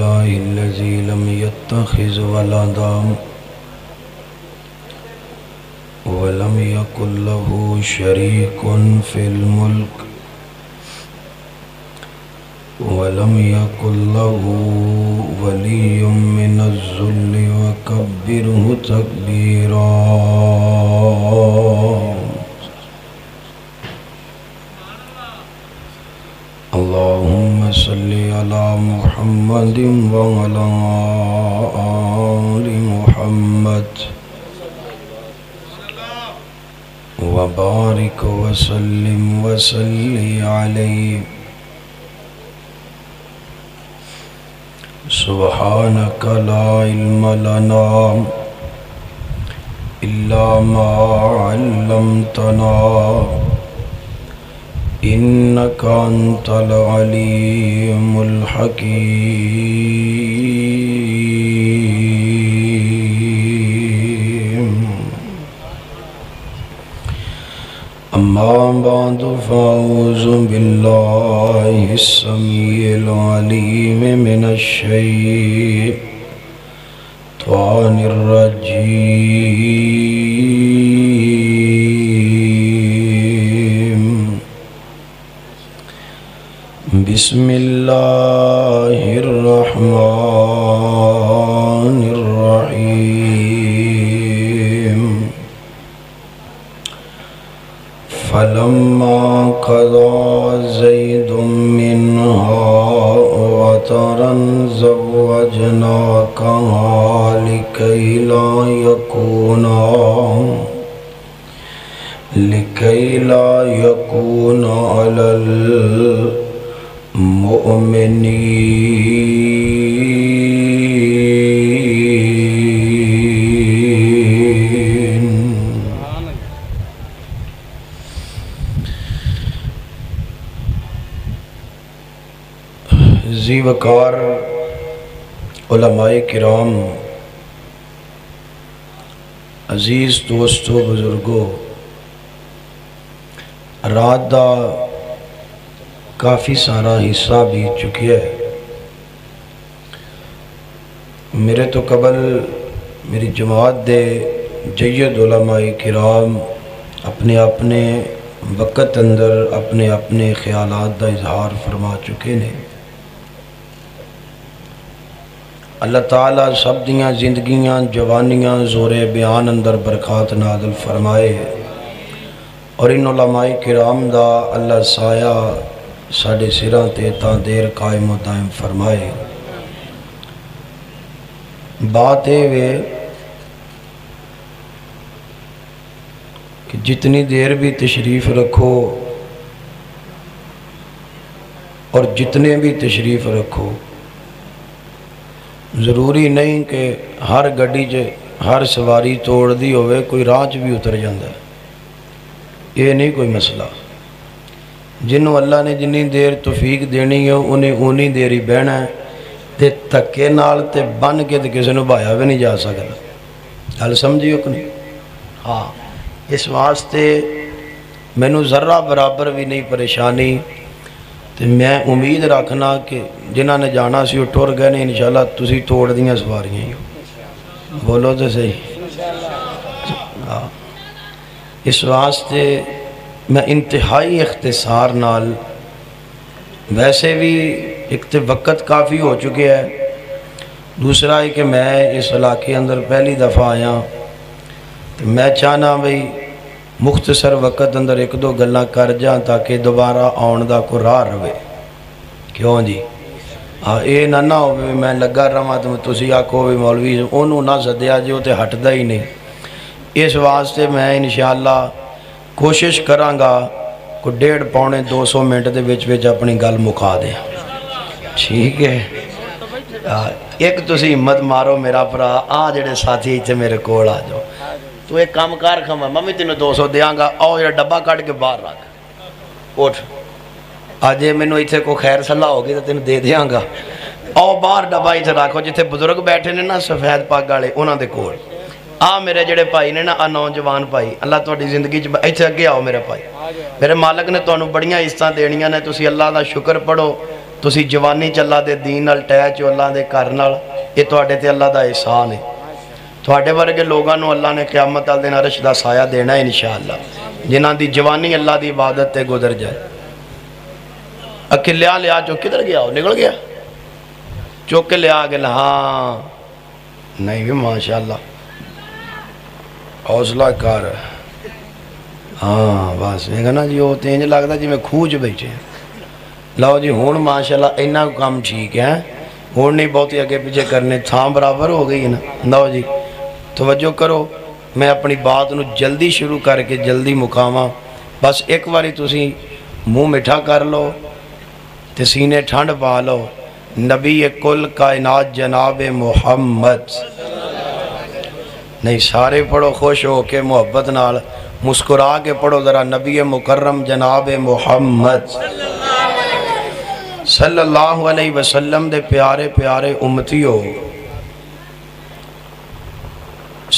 لله الذي لم يتخذ ولدا ولم يكن له شريك في الملك ولم يكن له ولي من الذل وكبره تكبيرا اللهم صل على محمد وعلى آل محمد وبارك وسلم وصلي عليه سبحانك لا علم لنا إلا ما علمتنا إنك أنت العليم الحكيم أما بعد فأعوذ بالله السميع العليم من الشيطان الرجيم بسم الله الرحمن الرحيم فلما قضى زيد منها وطرا زوجناكها لكي لا يكون على المؤمنين ذی وقار علماء کرام، عزیز دوستو بزرگو، رات دا کافی سارا حصہ بیت چکی ہے۔ میرے تو قبل میری جماعت دے جید علماء کرام اپنے وقت اندر اپنے خیالات دا اظہار فرما چکے نے۔ اللہ تعالیٰ سب دیاں زندگیاں جوانیاں زور بیان اندر برکات نازل فرمائے، اور ان علماء کرام دا اللہ سایہ ساڑھے سراں تے تاں دیر قائم و دائم فرمائے۔ بات وے کہ جتنی دیر بھی تشریف رکھو اور جتنے بھی تشریف رکھو، ضروری نہیں کہ ہر گڈی ہر سواری توڑ دی ہوئے کوئی راہ بھی اتر جاندہ ہے، یہ نہیں کوئی مسئلہ۔ جنہوں اللہ نے جنہی دیر توفیق دینی ہے انہیں اونی دیر ہی بہنا ہے، تے تکے نال تے بن کے تے کسی نے بھایا بھی نہیں جا سکتا۔ حال سمجھیو کہ نہیں؟ ہاں، اس واسطے میں نو ذرہ برابر بھی نہیں پریشانی، تے میں امید رکھنا کہ جنہاں نے جانا سی وہ ٹر گئے نہیں، انشاءاللہ تسی توڑ دیاں سواریاں ہی بولو تو صحیح۔ ہاں، اس واسطے میں انتہائی اختصار نال، ویسے بھی ایک تو وقت کافی ہو چکے ہے، دوسرا ہے کہ میں اس علاقے اندر پہلی دفعہ آیا، تو میں چاہنا بھئی مختصر وقت اندر ایک دو گلاں کر جاں تاکہ دوبارہ آن دا کو راہ روے۔ کیوں جی؟ ہاں، اے نہ ہوئے میں لگا رہا تو تسی آکھو بھی مولوی انہوں نہ سدیا جو تے ہٹدا ہی نہیں۔ اس واسطے میں انشاءاللہ کوشش کراں گا کو 150-200 منٹ دے وچ اپنی گل مکا دیں، ٹھیک ہے؟ ایک تسی ہمت مارو میرا پرا، جڑے ساتھی ایتھے میرے کول آ جاؤ، تو ایک کام کار کھما ممی تینوں 200 دیاں گا، آؤ یہ ڈبہ کٹ کے باہر رکھ اٹھ، آج میں نو ایتھے کو خیر صلاح ہوگی تو تینوں دے دیاں گا، آؤ باہر ڈبہ ایتھے رکھو جتھے بزرگ بیٹھے نے نا سفید پاگ والے انہاں دے کول، میرے جڑے بھائی نے نا نوجوان بھائی، اللہ تہاڈی زندگی ایتھے اگے آؤ میرے بھائی، میرے مالک نے تانوں بڑیاں عزتاں دینیاں نے، تسی اللہ دا شکر پڑھو تسی جوانی چ اللہ دے دین نال ٹیچ ہو اللہ دے گھر نال، یہ تواڈے تے اللہ دا احسان ہے۔ تواڈے ورگے لوگاں نو اللہ نے قیامت والے دن عرش دا سایہ دینا ہے انشاءاللہ، جنہاں دی جوانی اللہ دی عبادت تے گزر جائے۔ اکلیا لیا جو کدھر گیا ہو، نکل گیا چوک کے لیا گیا، ہاں نہیں بھی ماشاءاللہ حوصلہ کر، ہاں بس میں کہنا جی وہ تینج لگتا جی میں کھوج بیٹھے ہیں۔ لو جی ہون ماشاءاللہ اینا کام ٹھیک ہے، ہون نہیں بہتی اگے پیچھے کرنے، تھام برابر ہو گئی ہے نا۔ لو جی توجہ کرو، میں اپنی بات نو جلدی شروع کر کے جلدی مقامہ، بس ایک باری تسی منہ مٹھا کر لو تے سینے ٹھنڈ پا لو۔ نبی کل کائنات جناب محمد، نہیں سارے پڑھو خوش ہو کے محبت نال، مسکرا کے پڑھو ذرا، نبی مکرم جناب محمد صلی اللہ علیہ وسلم دے پیارے پیارے امتی ہو۔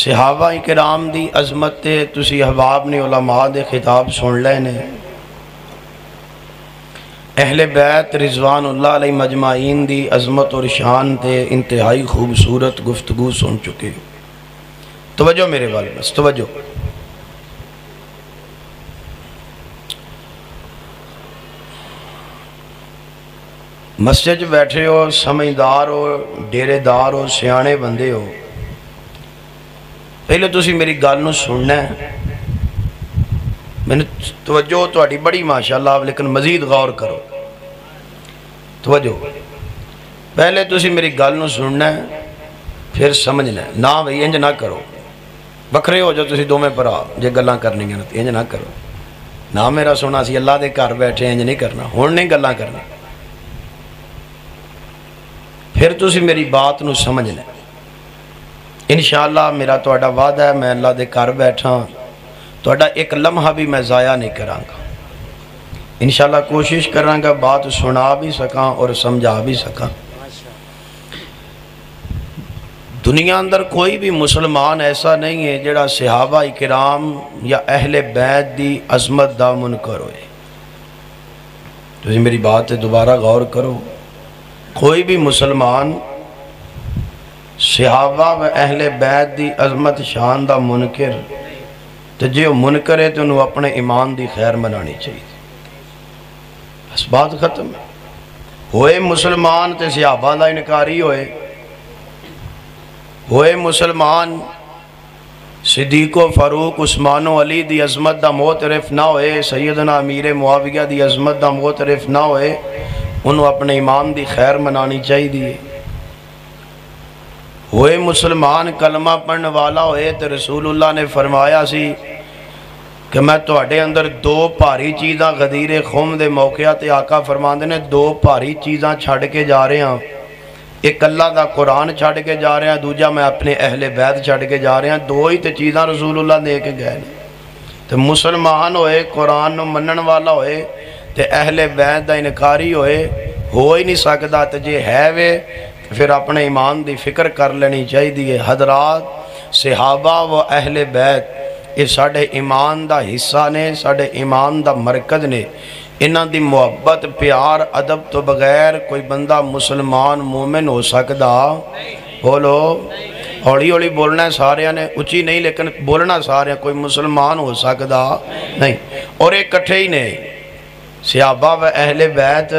صحابہ کرام دی عظمت تے تسی احباب نے علماء دے خطاب سن لے نے، اہل بیت رضوان اللہ علیہ مجمعین دی عظمت اور شان تے انتہائی خوبصورت گفتگو سن چکے ہو۔ توجہ میرے وال بس توجہ، مسجد بیٹھے ہو، سمجھدار ہو، ڈیرے دار ہو، سیانے بندے ہو، پہلے تسی میری گل نو سننا ہے، میں نے توجہ تواڈی بڑی ماشاءاللہ، لیکن مزید غور کرو، توجہ پہلے تسی میری گل نو سننا ہے پھر سمجھنا ہے، نہ بھئی انج نہ کرو، بکھرے ہو جو تسی دو میں پرا جے گلاں کرنی ہیں انج نہ کرو، نہ میرا سونا سی اللہ دے گھر بیٹھے انج نہیں کرنا، ہن نہیں گلاں کرنا، پھر تسی میری بات نو سمجھنا ہے۔ انشاءاللہ میرا تواڈا وعدہ ہے، میں اللہ دے گھر بیٹھا تواڈا ایک لمحہ بھی میں ضائع نہیں کراں گا، انشاءاللہ کوشش کراں گا بات سنا بھی سکاں اور سمجھا بھی سکاں۔ دنیا اندر کوئی بھی مسلمان ایسا نہیں ہے جڑا صحابہ کرام یا اہل بیت دی عظمت دا منکر ہوئے۔ تو میری بات ہے دوبارہ غور کرو، کوئی بھی مسلمان صحابہ و اہل بیت دی عظمت شان دا منکر، تو جے وہ منکر ہے تو انہوں اپنے ایمان دی خیر منانی چاہیے، بس بات ختم ہے۔ ہوئے مسلمان تے صحابہ دا انکاری ہوئے مسلمان صدیق و فاروق عثمان و علی دی عظمت دا معترف نہ ہوئے، سیدنا امیر معاویہ دی عظمت دا معترف نہ ہوئے، انہوں اپنے ایمان دی خیر منانی چاہیے دی۔ ہوئے مسلمان کلمہ پڑھنے والا ہوئے تو رسول اللہ نے فرمایا سی کہ میں تواڈے اندر دو بھاری چیزاں غدیر خم دے موقعہ تے آقا فرماندے نے دو بھاری چیزاں چھڑ کے جا رہے ہیں، ایک اللہ دا قرآن چھڑ کے جا رہے ہیں، دوجا میں اپنے اہل بیت چھڑ کے جا رہے ہیں، دو ہی تے چیزاں رسول اللہ دے کے گئے تو مسلمان ہوئے، قرآن نو منن والا ہوئے تے اہل بیت دا انکاری ہوئے، ہو ہی نہیں سکتا، تے جے ہے وے پھر اپنے ایمان دی فکر کر لینی چاہیے۔ حضرات صحابہ و اہل بیت یہ ساڑھے ایمان دا حصہ نے، ساڑھے ایمان دا مرکز نے، انہاں دی محبت پیار ادب تو بغیر کوئی بندہ مسلمان مومن ہو سکدا؟ بولو ہوڑی ہوڑی بولنا ہے سارے نے، اچھی نہیں لیکن بولنا سارے، کوئی مسلمان ہو سکدا نہیں۔ اور ایک کٹھے ہی نے صحابہ و اہل بیت،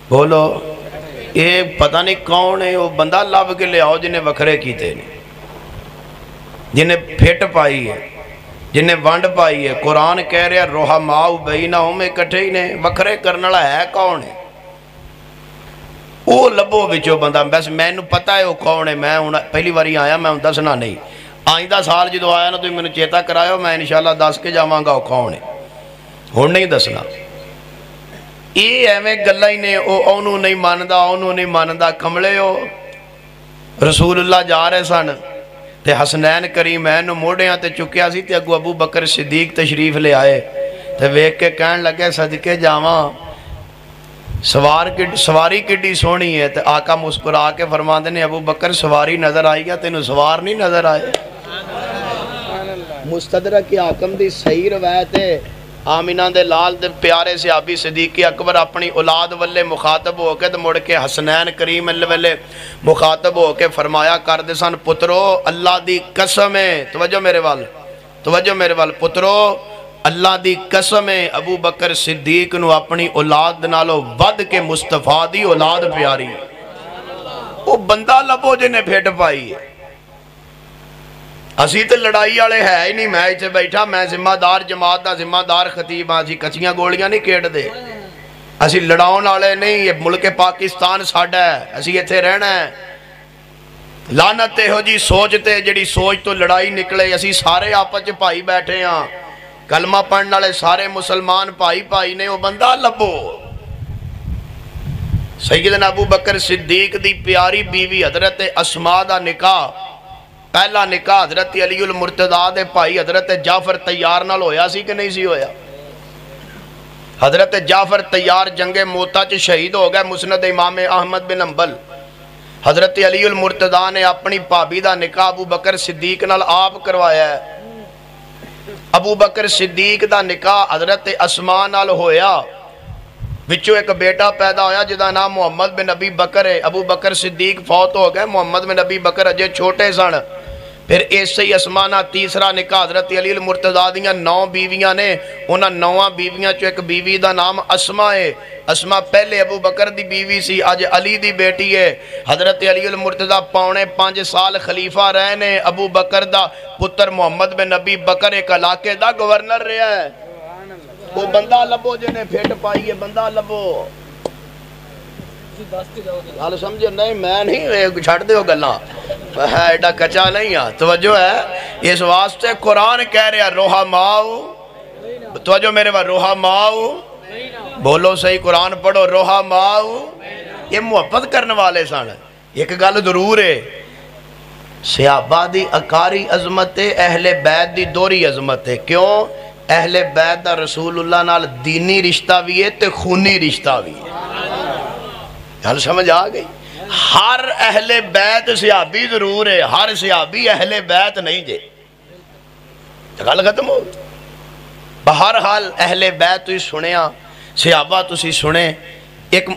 بولو یہ پتہ نہیں کون ہے، وہ بندہ لب کے لے آؤ جنہیں وکھرے کیتے نے، جنہیں پھٹ پائی ہے، جنہیں ونڈ پائی ہے۔ قرآن کہہ رہے رحماء بینہم، اکٹھے ہی نے، وکھرے کرنڑا ہے کون ہے؟ وہ لبو بچو بندہ، بس میں نے پتہ ہے وہ کون ہے، میں پہلی باری آیا میں دسنا نہیں، آئندہ سال جدو آیا نا تو میں نے چیتا کرایا، میں انشاءاللہ دس کے جاواں گا وہ کون ہے، ہن نہیں دسنا۔ یہ ایویں گلاں ہی نے، انہوں نہیں ماندا، کملے ہو۔ رسول اللہ جا رہے سن تے حسنین کریمین موڑیاں تے چکیا سی تے اگو ابو بکر صدیق تشریف لے آئے تے ویک کے کہن لگے صدقے جاواں سواری کڈی سونی ہے، تے آقا مسکرا کے فرماندے نے ابو بکر سواری نظر آئی گیا، تینوں سوار نہیں نظر آئے؟ مستدرک حاکم دی صحیح روایت ہے، آمینہ دے لال دے پیارے صحابی صدیق اکبر اپنی اولاد والے مخاطب ہو کے مڑ کے حسنین کریم والے مخاطب ہو کے فرمایا کر دے سن پترو اللہ دی قسم ہے، توجہ میرے وال پترو اللہ دی قسم ہے ابو بکر صدیق نو اپنی اولاد نالو ود کے مصطفیٰ دی اولاد پیاری ہے۔ وہ بندہ لبو جنہیں پھیٹ پائی ہے۔ اسی تے لڑائی والے ہے ہی نہیں، میں ایتھے بیٹھا میں ذمہ دار جماعت دا ذمہ دار خطیب ہاں، اسی کچیاں گولیاں نہیں کھیڑ دے، اسی لڑاؤن والے نہیں، یہ ملک پاکستان ساڈا ہے، اسی ایتھے رہنا ہے۔ لعنت ہو جی سوچتے جڑی سوچ تو لڑائی نکلے، اسی سارے آپس بھائی بیٹھے ہاں، کلمہ پڑھنے والے سارے مسلمان بھائی نے، وہ بندہ لبو۔ سیدنا ابو بکر صدیق دی پیاری بیوی حضرت اسماء دا نکاح، پہلا نکاح حضرت علی المرتضیٰ دے بھائی حضرت جعفر طیار نال ہویا سی کہ نہیں سی ہویا؟ حضرت جعفر طیار جنگ موتا چ شہید ہو گئے، مسند امام احمد بن حنبل۔ حضرت علی المرتضیٰ نے اپنی بھابی دا نکاح ابو بکر صدیق نال آپ کروایا ہے۔ ابو بکر صدیق دا نکاح حضرت اسماء نال ہویا، وچوں ایک بیٹا پیدا ہویا جدا نام محمد بن ابی بکر ہے۔ ابو بکر صدیق فوت ہو گئے، محمد بن ابی بکر اجے چھوٹے سن۔ پھر اس سے ہی اسماء نال تیسرا نکاح حضرت علی المرتضیٰ دیاں 9 بیویاں نے، انہاں 9 بیویاں چو ایک بیوی دا نام اسماء ہے۔ اسماء پہلے ابو بکر دی بیوی سی، آج علی دی بیٹی ہے۔ حضرت علی المرتضیٰ 5.5 سال خلیفہ رہنے، ابو بکر دا پتر محمد بن ابی بکر ایک علاقے دا گورنر رہا ہے۔ وہ بندہ لبو جنہیں پھیٹ پائی ہے، بندہ لبو۔ حال سمجھو نہیں، میں نہیں چھڑ دے ہو گلنا ہے، ایڈا کچا نہیں ہے، توجہ ہے۔ اس واسطے قرآن کہہ رہا روحہ ماؤ، توجہ میرے بار روحہ ماؤ، بولو صحیح قرآن پڑھو روحہ ماؤ۔ یہ محبت کرنے والے سن۔ ایک گل ضرور ہے، صحابہ دی اکاری عظمت ہے، اہل بیت دی دوری عظمت ہے۔ کیوں؟ اہل بیت دا رسول اللہ نال دینی رشتہ بھی ہے تے خونی رشتہ بھی ہے۔ حال سمجھ آ گئی؟ ہر اہل بیت صحابی ضرور ہے، ہر صحابی اہل بیت نہیں جے، گل ختم ہو۔ بہرحال اہل بیت تھی سنیا، صحابہ تھی سنے، ایک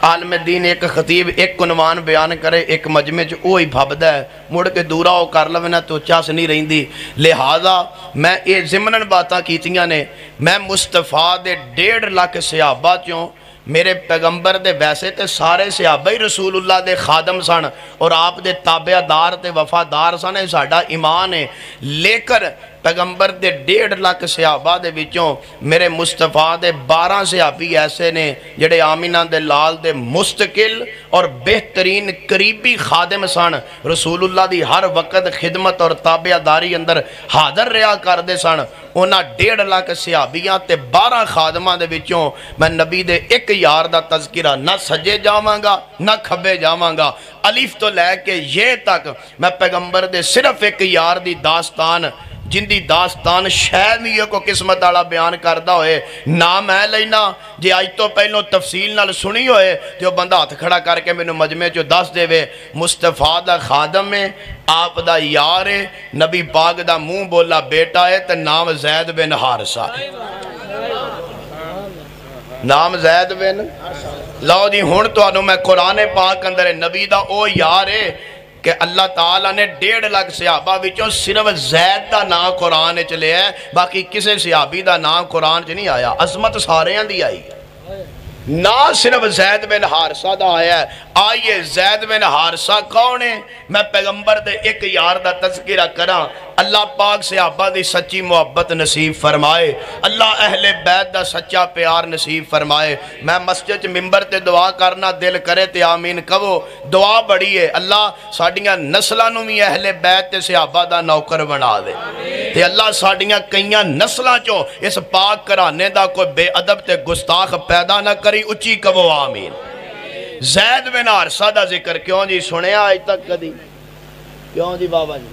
عالم دین ایک خطیب ایک عنوان بیان کرے ایک مجمع چ وہی بھبدا ہے، مڑ کے دورا وہ کر لوے نہ تو چس نہیں رہندی۔ لہذا میں یہ ضمناً باتاں کیتیاں نے، میں مصطفیٰ دے 1.5 لاکھ صحابہ چوں میرے پیغمبر دے ویسے تے سارے صحابہ ہی رسول اللہ دے خادم سن اور آپ دے تابع دار تے وفادار سن، یہ ساڈا ایمان ہے۔ لیکن پیغمبر دے 1.5 لاکھ صحابہ دے وچوں میرے مصطفیٰ دے 12 صحابی ایسے نے جڑے آمینہ دے لال دے مستقل اور بہترین قریبی خادم سن، رسول اللہ دی ہر وقت خدمت اور تابع داری اندر حاضر رہا کر دے سن۔ انہاں 1.5 لاکھ صحابیاں تے 12 خادماں دے وچوں میں نبی دے ایک یار دا تذکرہ نہ سجے جاواں گا نہ کھبے جاواں گا، الف تو لے کے یہ تک میں پیغمبر دے صرف ایک یار دی داستان جن دی داستان شاید یہ کو قسمت والا بیان کردہ ہوئے نام ہے لینا جی آج تو پہلوں تفصیل نال سنی ہوئے جو بندہ ہاتھ کھڑا کر کے میں مجمع جو دس دے وے مصطفیٰ دا خادم ہے، آپ دا یار ہے، نبی پاک دا منہ بولا بیٹا ہے تے نام زید بن حارثہ ہے، نام زید بن لو جی ہون تو انہوں میں قرآن پاک اندر ہے نبی دا او یار ہے کہ اللہ تعالیٰ نے 1.5 لاکھ صحابہ وچوں صرف زید دا نام قرآن چلے ہے، باقی کسے صحابی دا نام قرآن چ نہیں آیا، عظمت سارے ہیں دی آئی نہ صرف زید بن حارثہ دا آیا ہے۔ آئیے زید بن حارثہ کون ہے؟ میں پیغمبر دے ایک یار دا تذکرہ کراں، اللہ پاک صحابہ دی سچی محبت نصیب فرمائے، اللہ اہل بیت دا سچا پیار نصیب فرمائے۔ میں مسجد ممبر تے دعا کرنا دل کرے تے آمین کہو، دعا بڑی ہے اللہ ساڑیاں نسلہ نوی اہل بیت تے صحابہ دا نوکر بنا دے تے اللہ ساڑیاں کئیاں نسلہ چو اس پاک کرانے دا کوئی بے ادب تے گستاخ پیدا نہ کری، اچھی کہو آمین۔ زید بن حارثہ دا ذکر کیوں جی سنے آج تک کدی؟ کیوں جی بابا جی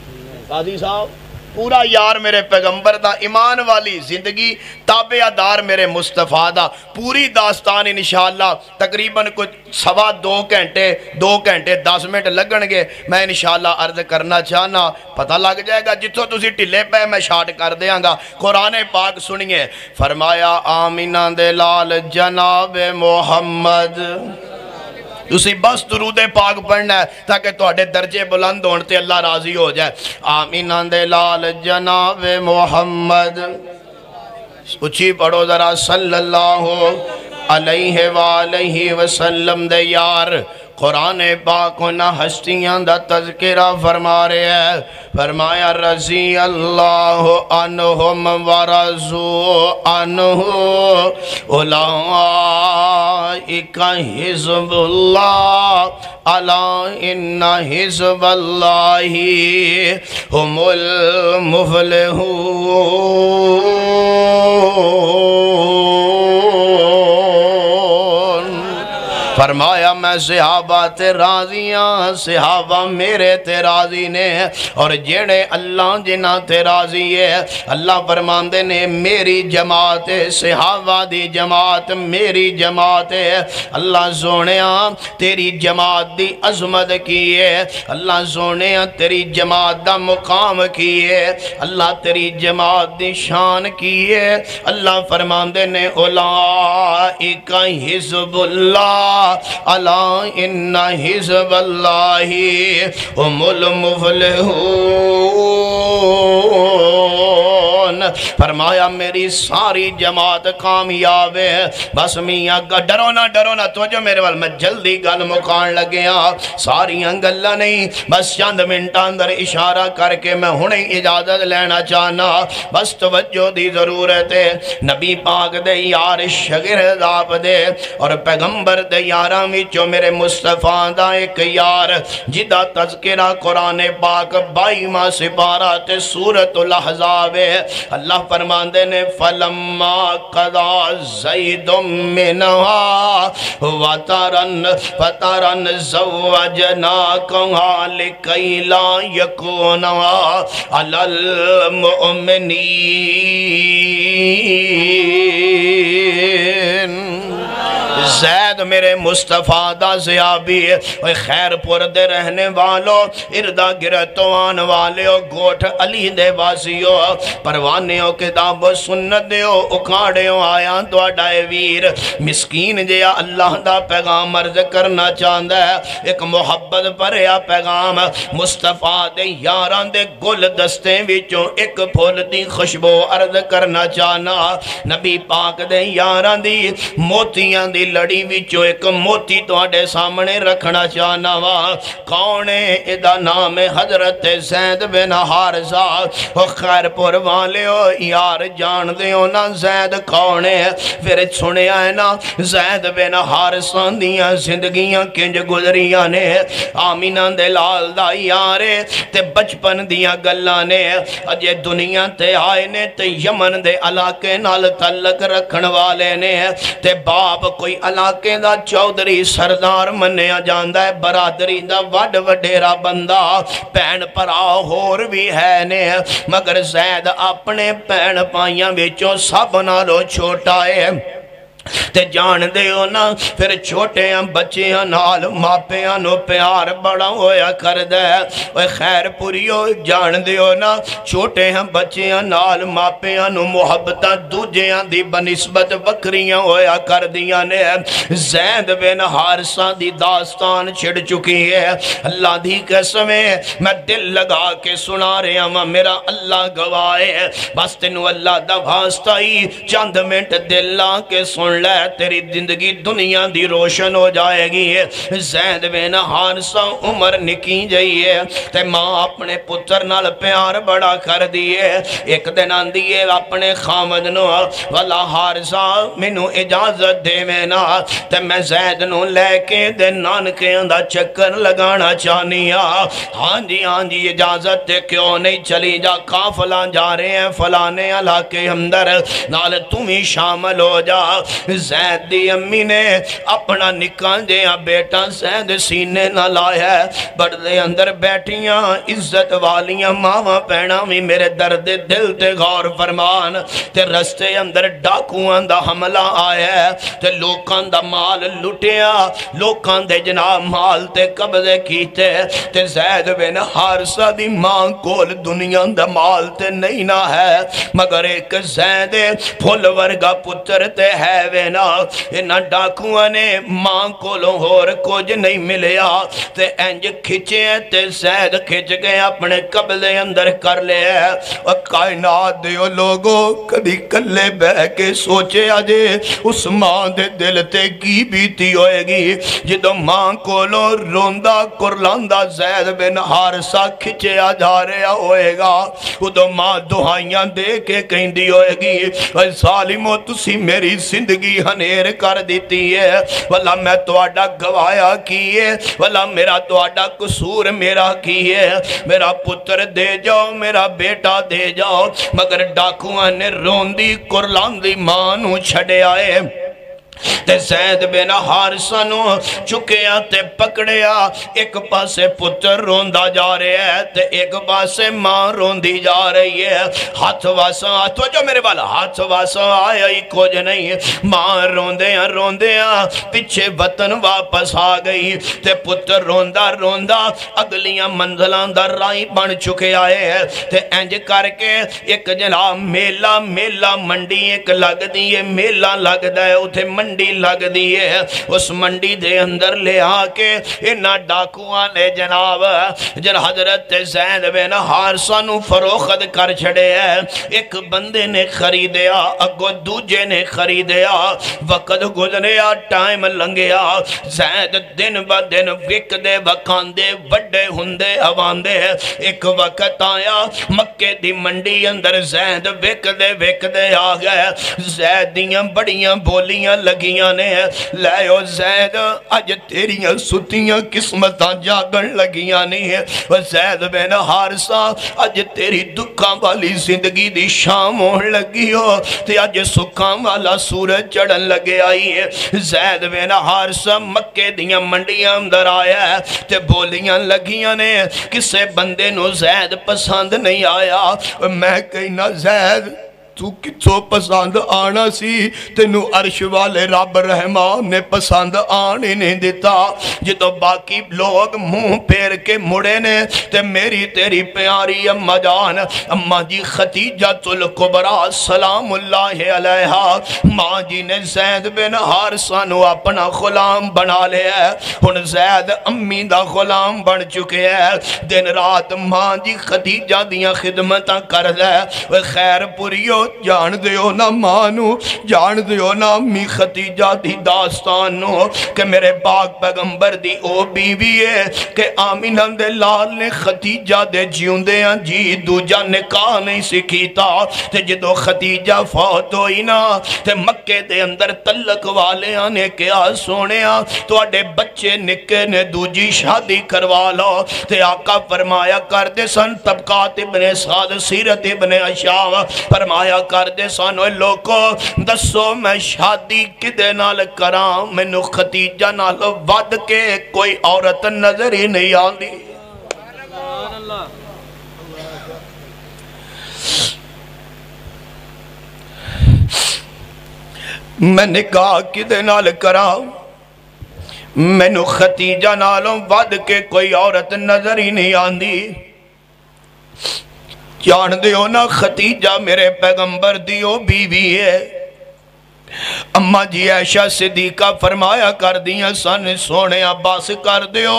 قاضی صاحب پورا یار میرے پیغمبر دا، ایمان والی زندگی، تابعدار میرے مصطفیٰ دا، پوری داستان انشاءاللہ تقریباً کچھ 2.5 گھنٹے 10 منٹ لگن گے، میں انشاءاللہ عرض کرنا چاہنا، پتہ لگ جائے گا جتوں تسی ٹھلے پہ میں شارٹ کر دیاں گا۔ قرآن پاک سنیے، فرمایا آمینہ دے لال جناب محمد، تسی بس درود پاک پڑھنا ہے تاکہ تواڈے درجے بلند ہون تے اللہ راضی ہو جائے۔ آمینہ دے لال جناب محمد، اچھی پڑھو ذرا صلی اللہ علیہ وآلہ وسلم دے یار۔ قرآن پاک نہ ہستیاں دا تذکرہ فرما رہے ہیں، فرمایا رضی اللہ عنہم ورضوا عنہ اولئک حزب اللہ الا ان حزب اللہ هم المفلحون۔ فرمایا میں صحابہ تے راضیاں، صحابہ میرے تے راضی نے، اور جیڑے اللہ جنہ تے راضی ہے، اللہ فرماندے نے میری جماعت ہے، صحابہ دی جماعت میری جماعت ہے۔ اللہ سونیاں تیری جماعت دی عظمت کی ہے، اللہ سونیاں تیری جماعت دا مقام کی ہے، اللہ تیری جماعت دی شان کی ہے۔ اللہ فرماندے نے اولئک حزب اللہ الا ان حزب اللہ هم المفلحون۔ فرمایا میری ساری جماعت کامیاب ہے۔ بس میاں ڈرو نہ تو جو میرے وال میں جلدی گل مکان لگیا، ساری گلہ نہیں، بس چند منٹ اندر اشارہ کر کے میں ہنے اجازت لینا چاہنا، بس توجہ دی ضرورت ہے۔ نبی پاک دے یار شگرد آپ دے اور پیغمبر دے یاراں وچوں میرے مصطفیٰ دا ایک یار جدا تذکرہ قرآن پاک 22واں سپارہ تے سورۃ الاحزاب ہے۔ اللہ فرماندے نے فلما قضا زید منہا وطرن زوجناکہا لکی لا یکونا علی المؤمنین۔ زید میرے مصطفیٰ دا زیابی ہے، خیر پور دے رہنے والو، اردہ گرتوان والیو، گوٹھ علی دے بازیو، پروانیو کتاب و سنت دیو، اکھاڑیو آیاں تو اڈائے ویر، مسکین جیا اللہ دا پیغام عرض کرنا چاہندہ ہے، ایک محبت پریا پیغام، مصطفیٰ دے یاران دے گل دستے وچوں ایک پھول دی خوشبو عرض کرنا چاہنا، نبی پاک دے یاران دی موتیاں دی لڑی وچو ایک موتی تو آڈے سامنے رکھنا چاہنا وا۔ کون ہے ادھا نام حضرت زید بن حارثہ، خیر پور والے ہو یار جان دیو نا زید کون ہے؟ پھر سنے آئے نا زید بن حارثہ دیاں زندگیاں کنج گزریاں نے، آمینہ دے لال دا یارے تے بچپن دیاں گلاں نے، اجے دنیا تے آئے نے تے یمن دے علاقے نال تعلق رکھن والے نے، تے باپ کوئی علاقے دا چودھری سردار منیا جاندہ ہے، برادری دا وڈ وڈیرا بندہ، پین پرا ہور بھی ہے نے، مگر زید اپنے پین پائیاں بچوں سب نالو چھوٹا ہے۔ تے جان دے ہو نا پھر چھوٹے ہیں بچیاں نال ماپیاں نو پیار بڑا ہویا کر دے، اوہ خیر پوریو جان دے ہو نا چھوٹے ہیں بچیاں نال ماپیاں نو محبتاں دوجیاں دی بنسبت بکریاں ہویا کر دیاں نے۔ زید بن حارثہ دی داستان چھڑ چکی ہے، اللہ دی قسمیں میں دل لگا کے سنا رہے ہیں، میرا اللہ گواہ ہے، بس تینو اللہ دا واسطہ ہی چند منٹ دل لا کے سن لے، تیری زندگی دنیا دی روشن ہو جائے گی۔ زید بن حارثہ عمر نکی جائیے تے ماں اپنے پتر نال پیار بڑا کر دیئے، ایک دن آن دیئے اپنے خامد نو والا حارثہ منو اجازت دے میں نا تے میں زید نو لے کے دے نان کے اندھا چکر لگانا چاہنیا۔ ہاں جی اجازت دے کیوں نہیں چلی جا، کافلان جا رہے ہیں فلانے علاقے اندر نال تمہیں شامل ہو جا۔ زید دی امی نے اپنا نکاں جیاں بیٹا زید سینے نہ لایا بڑھے اندر بیٹھیاں عزت والیاں ماما پینا بھی میرے درد دل تے غور فرمان تے رستے اندر ڈاکوان دا حملہ آیا تے لوکان دا مال لٹیا لوکان دے جناب مال تے قبضے کیتے تے زید بن حارثہ دی ماں کول دنیا دا مال تے نہیں نہ ہے مگر ایک زید پھول ورگا پتر تے ہے وینا انہا ڈاکوان نے ماں کولوں ہور کچھ نہیں ملیا تے انج کھچے تے زید کھچ گئے اپنے قبضے اندر کر لے اور کائنات دیو لوگو کبھی کلے بہ کے سوچے آجے اس ماں دے دل تے کی بیتی ہوئے گی جدو ماں کولوں روندہ کرلاندہ زید بن حارثہ کھچے آ جا رہا ہوئے گا ادو ماں دعائیاں دے کے کہیں دی ہوئے گی اے ظالمو تسی میری زندگی ہنیر کر دیتی ہے واللہ میں تواڈا گوایا کیے واللہ میرا تواڈا قصور میرا کیے میرا پتر دے جاؤ میرا بیٹا دے جاؤ مگر ڈاکوان نے روندی کرلاندی ماں نو چھڑے آئے تے زید بن حارثہ نو چکیا تے پکڑیا ایک پاسے پتر روندہ جا رہے ہے تے ایک پاسے ماں روندی جا رہی ہے ہاتھ واسا تو جو میرے والا ہاتھ واسا آیا ہی کچھ نہیں ماں روندیاں پچھے وطن واپس آ گئی تے پتر روندہ اگلیاں منزلان در رائی بن چکے آئے ہیں تے انج کر کے ایک جناب میلہ منڈی ایک لگ دیئے میلہ لگ دائے اتھے منڈی لگ دیئے اس منڈی دے اندر لے آکے انہا ڈاکوان نے جناب حضرت زید بن حارثہ نو فروخت کر چھڑے ہیں ایک بندے نے خریدیا اگو دوجے نے خریدیا وقت گزریا ٹائم لنگیا زید دن با دن وک دے وکاندے وڈے ہندے ہواندے ایک وقت آیا مکے دی منڈی اندر زید وک دے آگئے زید دیاں بڑیاں بولیاں لگیاں نے لائیو زید اج تیریاں ستیاں قسمتاں جاگن لگیاں نہیں ہے زید بن حارثہ اج تیری دکھاں والی زندگی دی شام ہون لگی ہو تے اج سکھاں والا سورج چڑھن لگے آئی ہے زید بن حارثہ مکے دیاں منڈیاں اندر آیا ہے تے بولیاں لگیاں نے کسے بندے نو زید پسند نہیں آیا میں کہنا زید تو کتوں پسند آنا سی تینو عرش والے رب رحمان نے پسند آنے نہیں دیتا جدو باقی لوگ منہ پیر کے مڑے نے تے میری تیری پیاری اماں جان اماں جی خدیجہ الکبریٰ سلام اللہ علیہا ماں جی نے زید بن حارثہ نو اپنا غلام بنا لے ہے ہن زید امی دا غلام بن چکے ہے دن رات ماں جی خدیجہ دیاں خدمتاں کر دے خیر پوریو جان دیو نا مانو جان دیو نا امی خدیجہ دی داستانو کہ میرے پاک پیغمبر دی او بیوی ہے کہ آمینہ دے لال نے خدیجہ دے جیوندے ہیں جی دوجہ نکاح نہیں سکھیتا تے جدو خدیجہ فوت ہوئی نا تے مکے دے اندر تلک والے آنے کیا سونے تو اڈے بچے نکے نے دوجی شادی کروا لو تے آقا فرمایا کر دے سن طبقات ابن سعد سیرت ابن اشاو فرمایا کر دے سانو لوگو دسو میں شادی کدے نال کرام مینو خدیجہ نال ود کے کوئی عورت نظر ہی نہیں آندی میں نکاح کدے نال کرام مینو خدیجہ نالوں ود کے کوئی عورت نظر ہی نہیں آندی جان دیو نا خدیجہ میرے پیغمبر دیو بیوی ہے اماں جی عائشہ صدیقہ فرمایا کر دیا سن سونے عباس کر دیو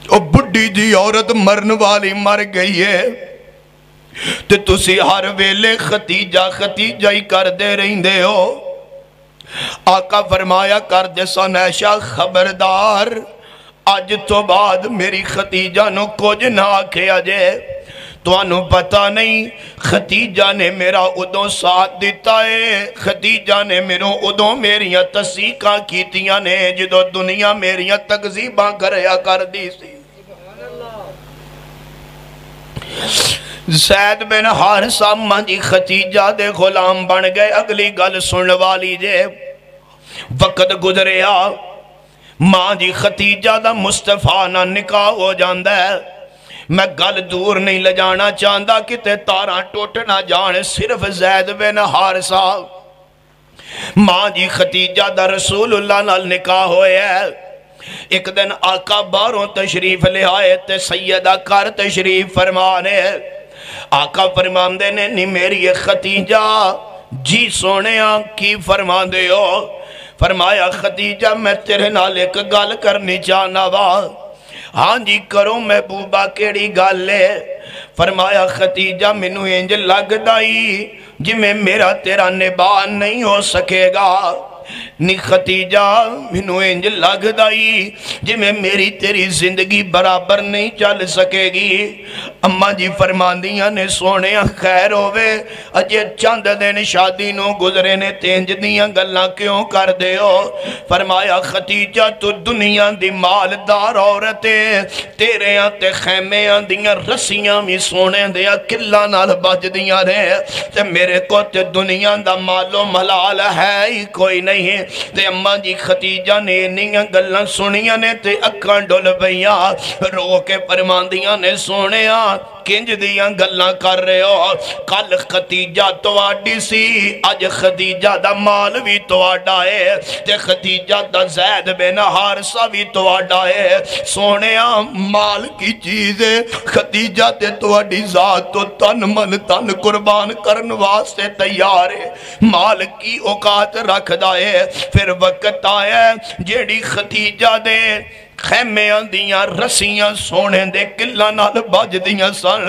او بڑی دی عورت مرن والی مر گئی ہے تے تسی ہر ویلے خدیجہ ہی کر دے رہیں دے ہو آقا فرمایا کر دے سن عائشہ خبردار آج تو بعد میری خدیجہ نو کچھ نہ آکھے آجے تو انہوں پتہ نہیں خدیجہ نے میرا ادوں ساتھ دیتا ہے خدیجہ نے میروں ادوں میریاں تصدیقاں کیتیاں نے جدو دنیا میریاں تکذیباں کریا کر دی سی زید بن حارثہ ماں جی ختیجہ دے غلام بن گئے. اگلی گل سن والی جے. وقت گزریا ماں جی ختیجہ دا مصطفیٰ نہ نکاح ہو جاندہ ہے. میں گل دور نہیں لجانا چاہندہ کتے تاراں ٹوٹ نہ جان. صرف زید بن حارثہ ماں جی ختیجہ دا رسول اللہ نال نکاح ہوئے ہے. ایک دن آقا باروں تشریف لے آئے تے سیدہ کار تشریف فرمانے. آقا فرمان دے نے نہیں میری ختیجہ جی سونے کی فرمان دے ہو. فرمایا ختیجہ میں تیرے نال ایک گل کرنی چاہنا وا. ہاں جی کرو محبوبہ کیڑی گل لے. فرمایا ختیجہ مینو انج لگ دائی جی میں میرا تیرا نباہ نہیں ہو سکے گا. نی ختیجہ مینو انج لگ دائی جی میں میری تیری زندگی برابر نہیں چل سکے گی. اماں جی فرماندیاں نے سونے خیر ہوئے اجے چند دن شادی نو گزرے نے تینج دیاں گلاں کیوں کر دے ہو. فرمایا ختیجہ تو دنیا دی مالدار عورتے تیرے آتے خیمے آن دیاں رسیاں بھی سونے دیا کلہ نال بج دیاں رہے تے میرے کو تے دنیا دا مالو ملال ہے ہی کوئی نہیں. تے اماں جی ختیجہ نے انہیاں گلاں سنیاں نے تے اکھاں ڈول بیاں رو کے فرماندیاں نے سونیاں کنج دیاں گلاں کر رہے ہو. کل ختیجہ تواڈی سی اج ختیجہ دا مال بھی تواڈا ہے تے ختیجہ دا زید بن حارثہ بھی تواڈا ہے. سونیاں مال کی چیز ہے ختیجہ تے تواڈی ذات تو تن من تن قربان کرن واسطے تیار ہے. مال کی اوقات رکھ دائے. پھر وقت آیا جیڑی ختیجہ دے خیمے دیاں رسیاں سونے دے کلہ نال بج دیاں سن.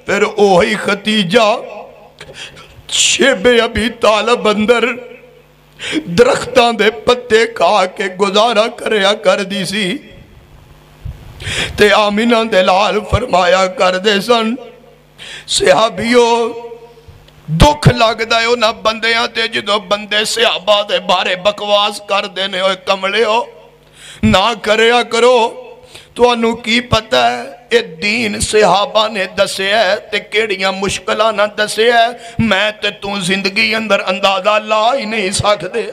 پھر اوہی ختیجہ شیب ابی طالب اندر درختاں دے پتے کھا کے گزارا کریا کر دی سی تے آمینہ دلال فرمایا کر دے سن. صحابیوں دکھ لگ دائے ہو نہ بندیاں تے جدو بندے صحابہ دے بارے بکواس کر دینے ہوئے کملے ہو نہ کریا کرو. تو انہوں کی پتہ ہے اے دین صحابہ نے دسے ہے تے کیڑیاں مشکلہ نہ دسے ہے. میں تے تو زندگی اندر اندازہ لا ہی نہیں سکتے.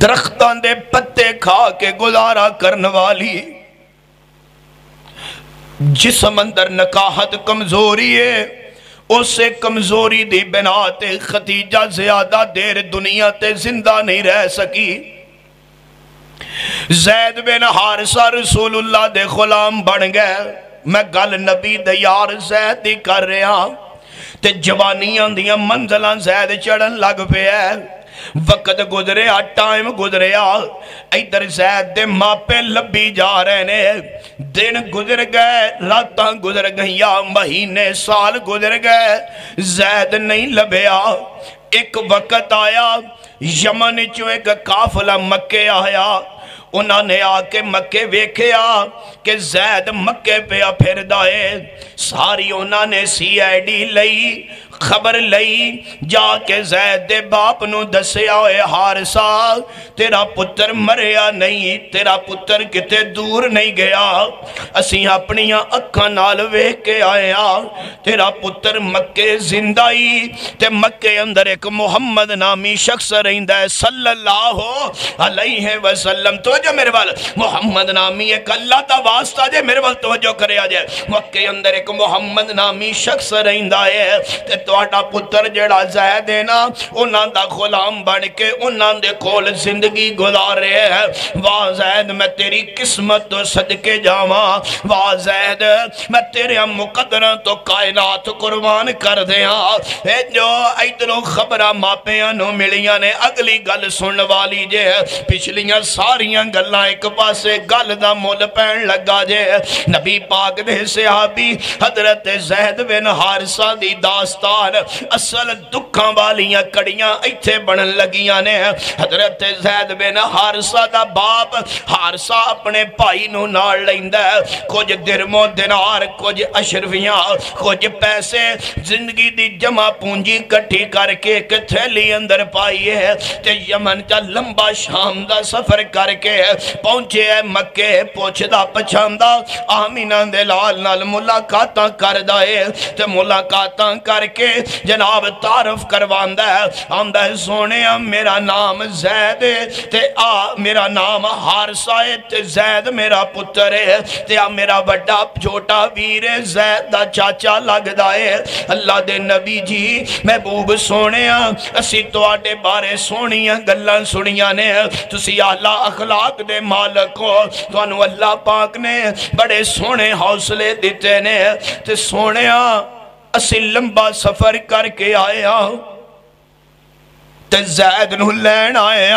درختان دے پتے کھا کے گزارا کرن والی جسم اندر نکاحت کمزوری ہے. اس سے کمزوری دی بنا تے ختیجہ زیادہ دیر دنیا تے زندہ نہیں رہ سکی. زید بن حارثہ رسول اللہ دے غلام بن گئے. میں گل نبی دے یار زید دی کر رہا تے جوانیاں دیاں منزلان زید چڑھن لگ پہ ہے. وقت گزریا ٹائم گزریا ایدر زید دے ماپے لبی جا رہے نے. دن گزر گئے راتاں گزر گئیا مہینے سال گزر گئے زید نہیں لبیا. ایک وقت آیا یمن چو ایک قافلہ مکے آیا. انہوں نے آکے مکے ویکھیا کہ زید مکے پہ پھر دائے. ساری انہوں نے سی آئی ڈی لئی خبر لئی جا کے زید دے باپ نو دسیا ہوئے حارثہ تیرا پتر مریا نہیں تیرا پتر کتے دور نہیں گیا. اسیں اپنیاں اکھاں نال ویکھ کے آیا تیرا پتر مکے زندائی تے مکے اندر ایک محمد نامی شخص رہندہ ہے صلی اللہ علیہ وسلم. توجہ میرے وال محمد نامی ایک اللہ تا واسطہ جے میرے وال توجہ کرے آجے. مکے اندر ایک محمد نامی شخص رہندہ ہے تے توڑا پتر جڑا زید ہے نا انہاں دا غلام بن کے انہاں دے کول زندگی گزار رہے ہیں. واہ زید میں تیری قسمت تو صدقے جاواں. واہ زید میں تیرے مقدرہ تو کائنات قربان کر دیاں. اے جو ایدروں خبرہ ماپیاں نو ملیاں نے اگلی گل سن والی جے پچھلیاں ساریاں گلاں ایک پاسے گل دا مول پین لگا جے. نبی پاک دے صحابی حضرت زید بن حارثہ دی داستان نال اصل دکھاں والیاں کڑیاں ایتھے بنن لگیاں نے۔ حضرت زید بن حارثہ دا باپ حارثہ اپنے بھائی نو نال لیندا ہے، کچھ درم و دینار، کچھ اشرفیاں، کچھ پیسے، زندگی دی جمع پونجی کٹھی کر کے ایک تھیلی اندر پائی ہے تے یمن چا لمبا شام دا سفر کر کے پہنچے ہے مکے، پوچھدا پچھاندا آمینہ دے لال نال ملاقاتاں کر دائے تے ملاقاتاں کر کے جناب تعارف کرواندا ہے، آندہ ہے سونے میرا نام زید تے میرا نام حارثہ تے زید میرا پتر ہے تے میرا بڑا چھوٹا ویر زید دا چاچا لگ دائے۔ اللہ دے نبی جی محبوب سونے اسی تو آٹے بارے سونیاں گلاں سنیاں نے، تسی اعلیٰ اخلاق دے مالک ہو، تو انہوں اللہ پاک نے بڑے سونے حوصلے دیتے نے تے سونے اسی لمبا سفر کر کے آئے تے زید نو لین آئے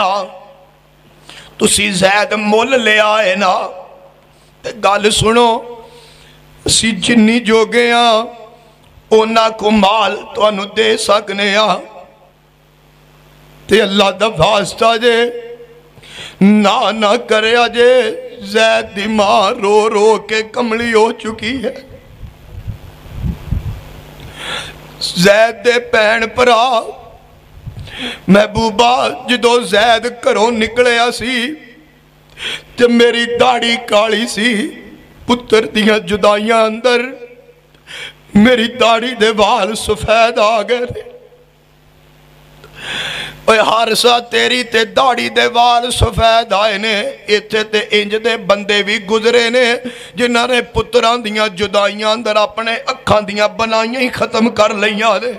تسی زید مول لے آئے نا تے گال سنو اسی جنی جو گیا اونا کو مال تو انہوں دے سکنے تے اللہ دا واسطہ جے نہ کرے آجے زید دی ماں رو رو کے کملی ہو چکی ہے، زید دے پین پرا محبوبہ جدو زید کرو نکلے سی تے میری داڑی کالی سی، پتر دیاں جدائیاں اندر میری داڑی دے وال سفید آگئے تھے۔ اوہ حارثہ تیری تے داڑی دے وال سفید آئے نے، ایتھے تے انج دے بندے بھی گزرے نے جنہاں نے پتران دیاں جدائیاں اندر اپنے اکھاں دیاں بنائیاں ہی ختم کر لئیاں دے۔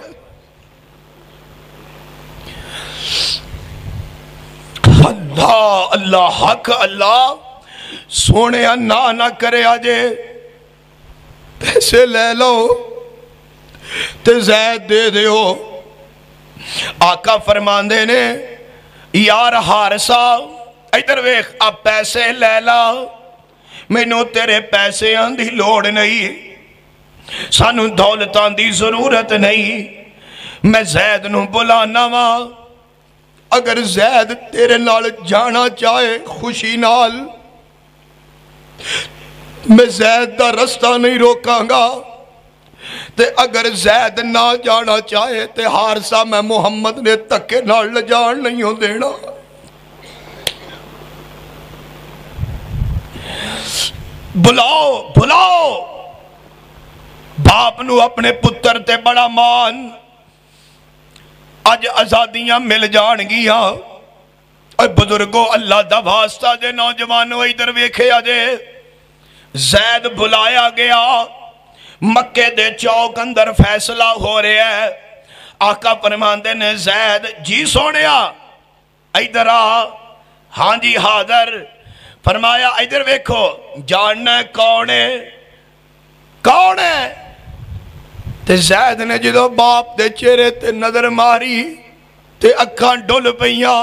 اللہ اللہ حق اللہ سونے نہ کرے آجے پیسے لے لو تے زید دے دے ہو۔ آقا فرمان دے نے یار حارثہ ادھر ویکھ اب پیسے لے لا، میں نو تیرے پیسے آندھی لوڑ نہیں، سانو دولتان دی ضرورت نہیں، میں زید نو بلانا ماں، اگر زید تیرے نال جانا چاہے خوشی نال میں زید دا رستہ نہیں روکاں گا، تے اگر زید نہ جانا چاہے تے حارثہ میں محمد نے تکے نال لجان نہیں ہو دینا۔ بلاؤ باپ نو اپنے پتر تے بڑا مان، آج آزادیاں مل جان گیا۔ اور بزرگو اللہ دا واسطہ دے نوجوانوں ادھر ویکھے آجے زید بلایا گیا، مکے دے چوک اندر فیصلہ ہو رہے ہیں، آقا فرماندے نے زید جی سونیا ادھر ہاں جی حاضر، فرمایا ادھر ویکھو جاننا ہے کون ہے تے زید نے جدو باپ دے چہرے تے نظر ماری تے اکھاں ڈول پئیاں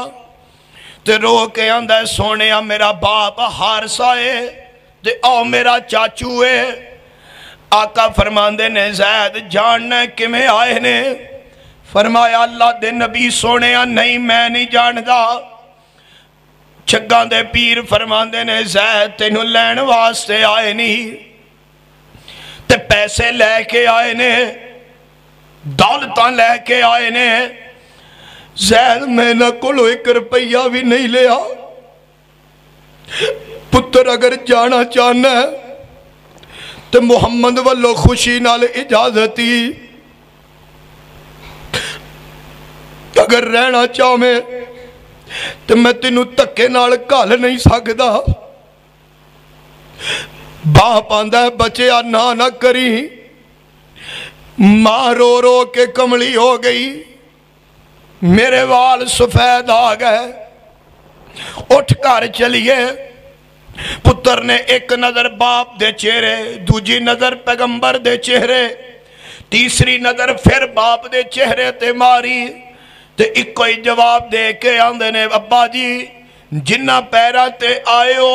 تے رو کے آندہ سونیا میرا باپ حارثہ ہے تے او میرا چاچو ہے۔ آقا فرماندے نے زید جاننا ہے کہ میں آئے نے، فرمایا اللہ دے نبی سونیا نہیں میں نہیں جاندہ، چھگاں دے پیر فرماندے نے زید تینوں لین واسطے آئے نہیں تے پیسے لے کے آئے نے، دولتاں لے کے آئے نے، زید میں نہ کلو 1 روپیہ بھی نہیں لیا، پتر اگر جانا چاہنا ہے تو محمد واللو خوشی نال اجازتی، اگر رہنا چاہ میں تو میں تینوں تکے نال کال نہیں سکدا۔ باپ آندہ ہے بچے نہ کری، ماں رو رو کے کملی ہو گئی، میرے وال سفید آ گئے، اٹھ کر چلیے۔ پتر نے ایک نظر باپ دے چہرے، دوجی نظر پیغمبر دے چہرے، تیسری نظر پھر باپ دے چہرے تے ماری تے ایک کوئی جواب دے کے آندے نے ابا جی جنہ پیرا تے آئے ہو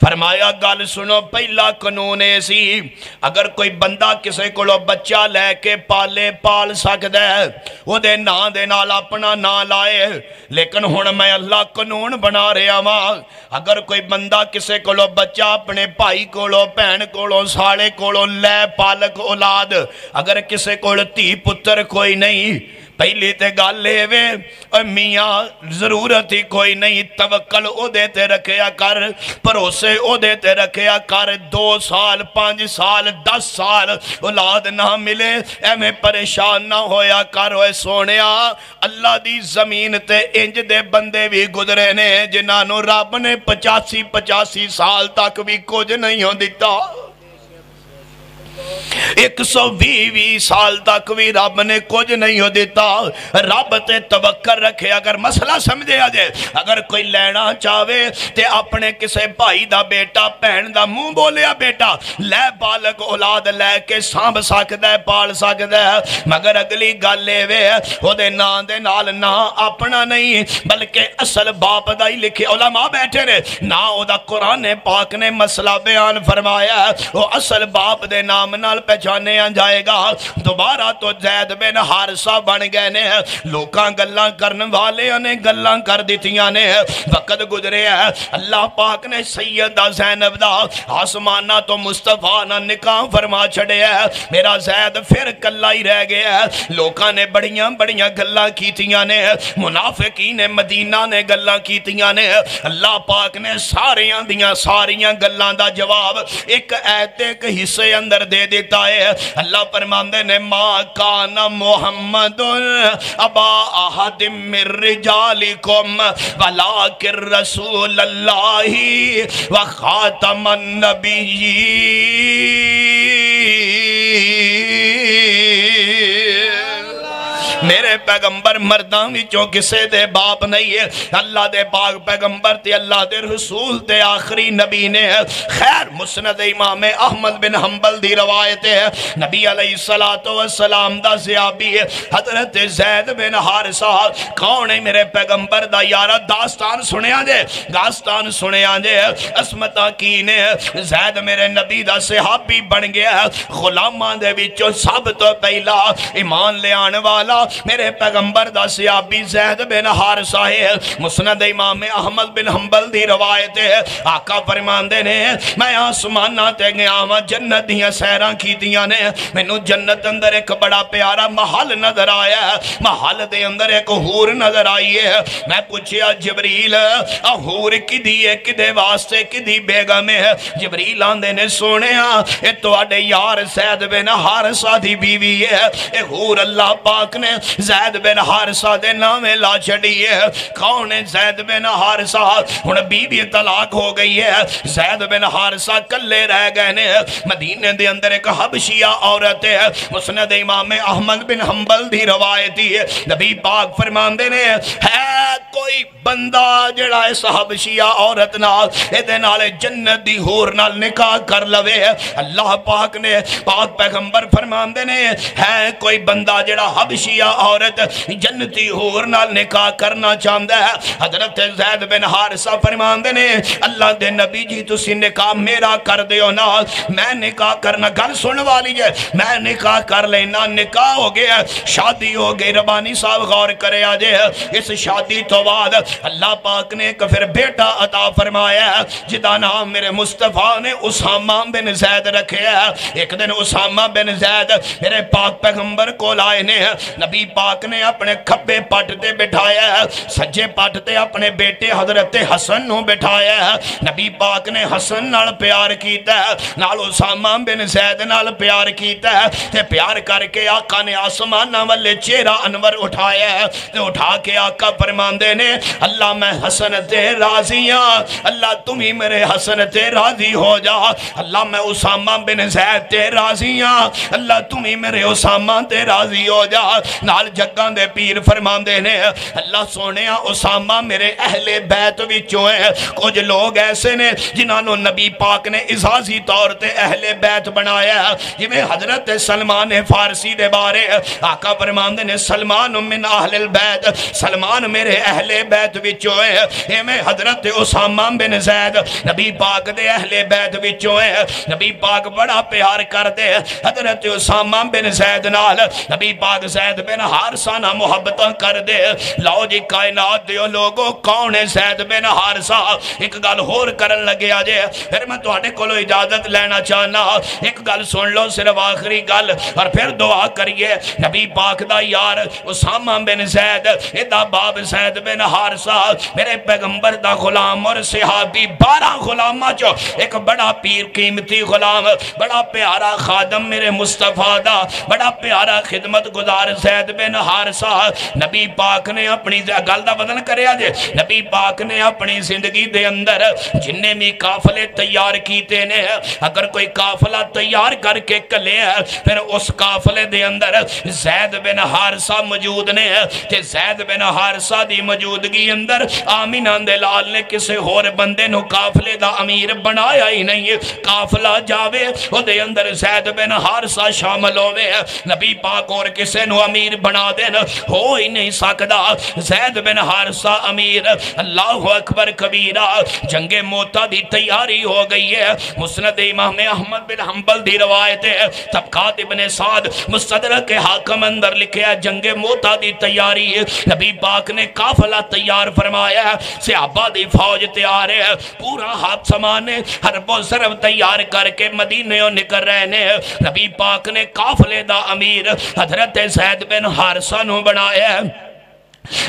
فرمایا گل سنو پہلا قانون سی اگر کوئی بندہ کسے کولو بچہ لے کے پالے پال سکدا ہے وہ دے نا دے نال اپنا نا لائے لیکن ہن میں اللہ قانون بنا رہا ہاں اگر کوئی بندہ کسے کولو بچہ اپنے بھائی کولو بہن کولو ساڑے کولو لے پالک اولاد اگر کسے کول تھی پتر کوئی نہیں پہلی تے گال لے وے اور میاں ضرورت ہی کوئی نہیں توکل او دیتے رکھیا کر پروسے او دیتے رکھیا کر 2 سال 5 سال 10 سال اولاد نہ ملے اے میں پریشان نہ ہویا کر ہوئے سونیا اللہ دی زمین تے انج دے بندے بھی گزرے نے جنہاں رب نے 85 سال تک بھی کچھ نہیں ہو دیتا 120 سال تک بھی رب نے کچھ نہیں ہو دیتا رب تے توکل رکھے اگر مسئلہ سمجھے آجے اگر کوئی لینا چاہوے تے اپنے کسے بھائی دا بیٹا پہن دا منہ بولیا بیٹا لے بالک اولاد لے کے سانب سکتا ہے پال سکتا ہے مگر اگلی گل لے وے وہ دے نا دے نال نا اپنا نہیں بلکہ اصل باپ دا ہی لکھے علماء بیٹھے رہے نا او دا قرآن پاک نے مسئلہ بیان فرمایا وہ اصل باپ دے نام نال پہچانے جائے گا دوبارہ تو زید بن حارثہ بن گئے نے لوکاں گلاں کرن والے نے گلاں کر دیتیاں نے وقت گزرے ہے اللہ پاک نے سیدہ زینب دا آسمانہ تو مصطفیٰ نہ نکاح فرما چھڑے ہے میرا زید پھر کلا ہی رہ گیا ہے لوکاں نے بڑیاں گلاں کیتیاں نے منافقین مدینہ نے گلاں کیتیاں نے اللہ پاک نے ساریاں گلاں دا جواب ایک ایت ایک حصے اندر دے دیتا ہے اللہ فرماندے نے ما کان محمد ابا احد من رجالکم ولکن رسول اللہ وخاتم النبیین میرے پیغمبر مردان وچوں کسے دے باپ نہیں ہے اللہ دے پاک پیغمبر تے اللہ دے رسول تے آخری نبی نے خیر مسند امام احمد بن حنبل دی روایت ہے نبی علیہ السلام دا صحابی ہے حضرت زید بن حارثہ کون ہے میرے پیغمبر دا یارہ داستان سنے آنجے اسمتہ کینے زید میرے نبی دا صحابی بن گیا غلامان دے وچوں سب تو پہلا ایمان لے آنے والا میرے پیغمبر دا صحابی زید بن حارثہ ہے مسند امام احمد بن حنبل دی روایت ہے آقا فرماندے نے میں آسمانہ تے گیا ہاں جنت دیاں سیراں کی دیاں نے مینوں جنت اندر ایک بڑا پیارا محل نظر آیا ہے محل دے اندر ایک حور نظر آئی ہے میں پوچھیا جبریل حور کدی ہے کدے واسطے کدی بیگم ہے جبریل آندے نے سونیا اے تواڈے یار زید بن حارثہ دی بیوی ہے اے حور اللہ پاک نے زید بن حارثہ دے نامے لا چھڑی ہے کون ہے زید بن حارثہ ہن بیوی طلاق ہو گئی ہے زید بن حارثہ کلے رہ گئے نے مدینے دے اندر ایک حبشیہ عورت ہے مسند امام احمد بن حنبل دی روایتی ہے نبی پاک فرماندے نے ہے کوئی بندہ جڑا اس حبشیہ عورت نال اے نال جنت دی حور نال نکاح کر لوے اللہ پاک نے پاک پیغمبر فرماندے نے ہے کوئی بندہ جڑا حبشیہ عورت جنتی حور نال نکاح کرنا چاہتا ہے حضرت زید بن حارثہ فرماندے نے اللہ دے نبی جی تسی نکاح میرا کر دیو نا میں نکاح کرنا گل سن والی ہے میں نکاح کر لینا نکاح ہو گیا شادی ہو گئی ربانی صاحب غور کرے آجے اس شادی تو بعد اللہ پاک نے ایک پھر بیٹا عطا فرمایا جدا نام میرے مصطفیٰ نے اسامہ بن زید رکھے ایک دن اسامہ بن زید میرے پاک پیغمبر کو لائے نے نبی پاک نے اپنے کھبے پٹ تے بٹھایا سجے پٹ تے اپنے بیٹے حضرت حسن نو بٹھایا نبی پاک نے حسن نال پیار کیتا نال اسامہ بن زید نال پیار کیتا تے پیار کر کے آقا نے آسمانہ والے چہرہ انور اٹھایا تے اٹھا کے آقا فرماندے نے اللہ میں حسن تے راضیاں اللہ تمہیں میرے حسن تے راضی ہو جا اللہ میں اسامہ بن زید تے راضیاں اللہ تمہیں میرے اسامہ تے راضی ہو جا نال جگاں دے پیر فرماندے نے اللہ سونے اسامہ میرے اہل بیت وچوں ہے کچھ لوگ ایسے نے جنہوں نبی پاک نے اعزازی طور تے اہل بیت بنایا جی میں حضرت سلمان فارسی دے بارے آقا فرماندے نے سلمان من اہل البیت سلمان میرے اہل بیت وچوں ہے یہ میں حضرت اسامہ بن زید نبی پاک دے اہل بیت وچوں ہے نبی پاک بڑا پیار کر دے حضرت اسامہ بن زید نال نبی پاک زید بن حارثہ نہ محبت کر دے لو جی کائنات دیو لوگوں کون ہے زید بن حارثہ ایک گل ہور کرن لگے آجے پھر میں تواڈے کولو اجازت لینا چاہنا ایک گل سن لو صرف آخری گل اور پھر دعا کریے نبی پاک دا یار اسامہ بن زید ادا باب زید بن حارثہ میرے پیغمبر دا غلام اور صحابی 12 غلامہ جو ایک بڑا پیر قیمتی غلام بڑا پیارا خادم میرے مصطفیٰ دا بڑا پیارا خدمت گزار زید بن حارثہ نبی پاک نے اپنی گل دا بدل کریا جے نبی پاک نے اپنی زندگی دے اندر جننے بھی قافلے تیار کیتے نے اگر کوئی قافلہ تیار کر کے کلے ہے پھر اس قافلے دے اندر زید بن حارثہ موجود نے تے زید بن حارثہ دی موجودگی اندر آمینہ دے لال نے کسے ہور بندے نو قافلے دا امیر بنایا ہی نہیں قافلہ جاوے وہ دے اندر زید بن حارثہ شامل ہوئے نبی پاک اور کسے نو امیر بنا دینا ہو ہی نہیں سکدا زید بن حارثہ امیر اللہ اکبر کبیرہ جنگ موتا دی تیاری ہو گئی ہے مسند امام احمد بن حنبل دی روایت ہے طبقات ابن سعد مستدرک حاکم اندر لکھے ہے جنگ موتا دی تیاری ہے نبی پاک نے قافلہ تیار فرمایا ہے صحابہ دی فوج تیار ہے پورا ہاتھ سمانے حرب و ضرب تیار کر کے مدینہ نکل رہنے نبی پاک نے قافلے دا امیر حضرت زید بن حارثہ نو بنایا ہے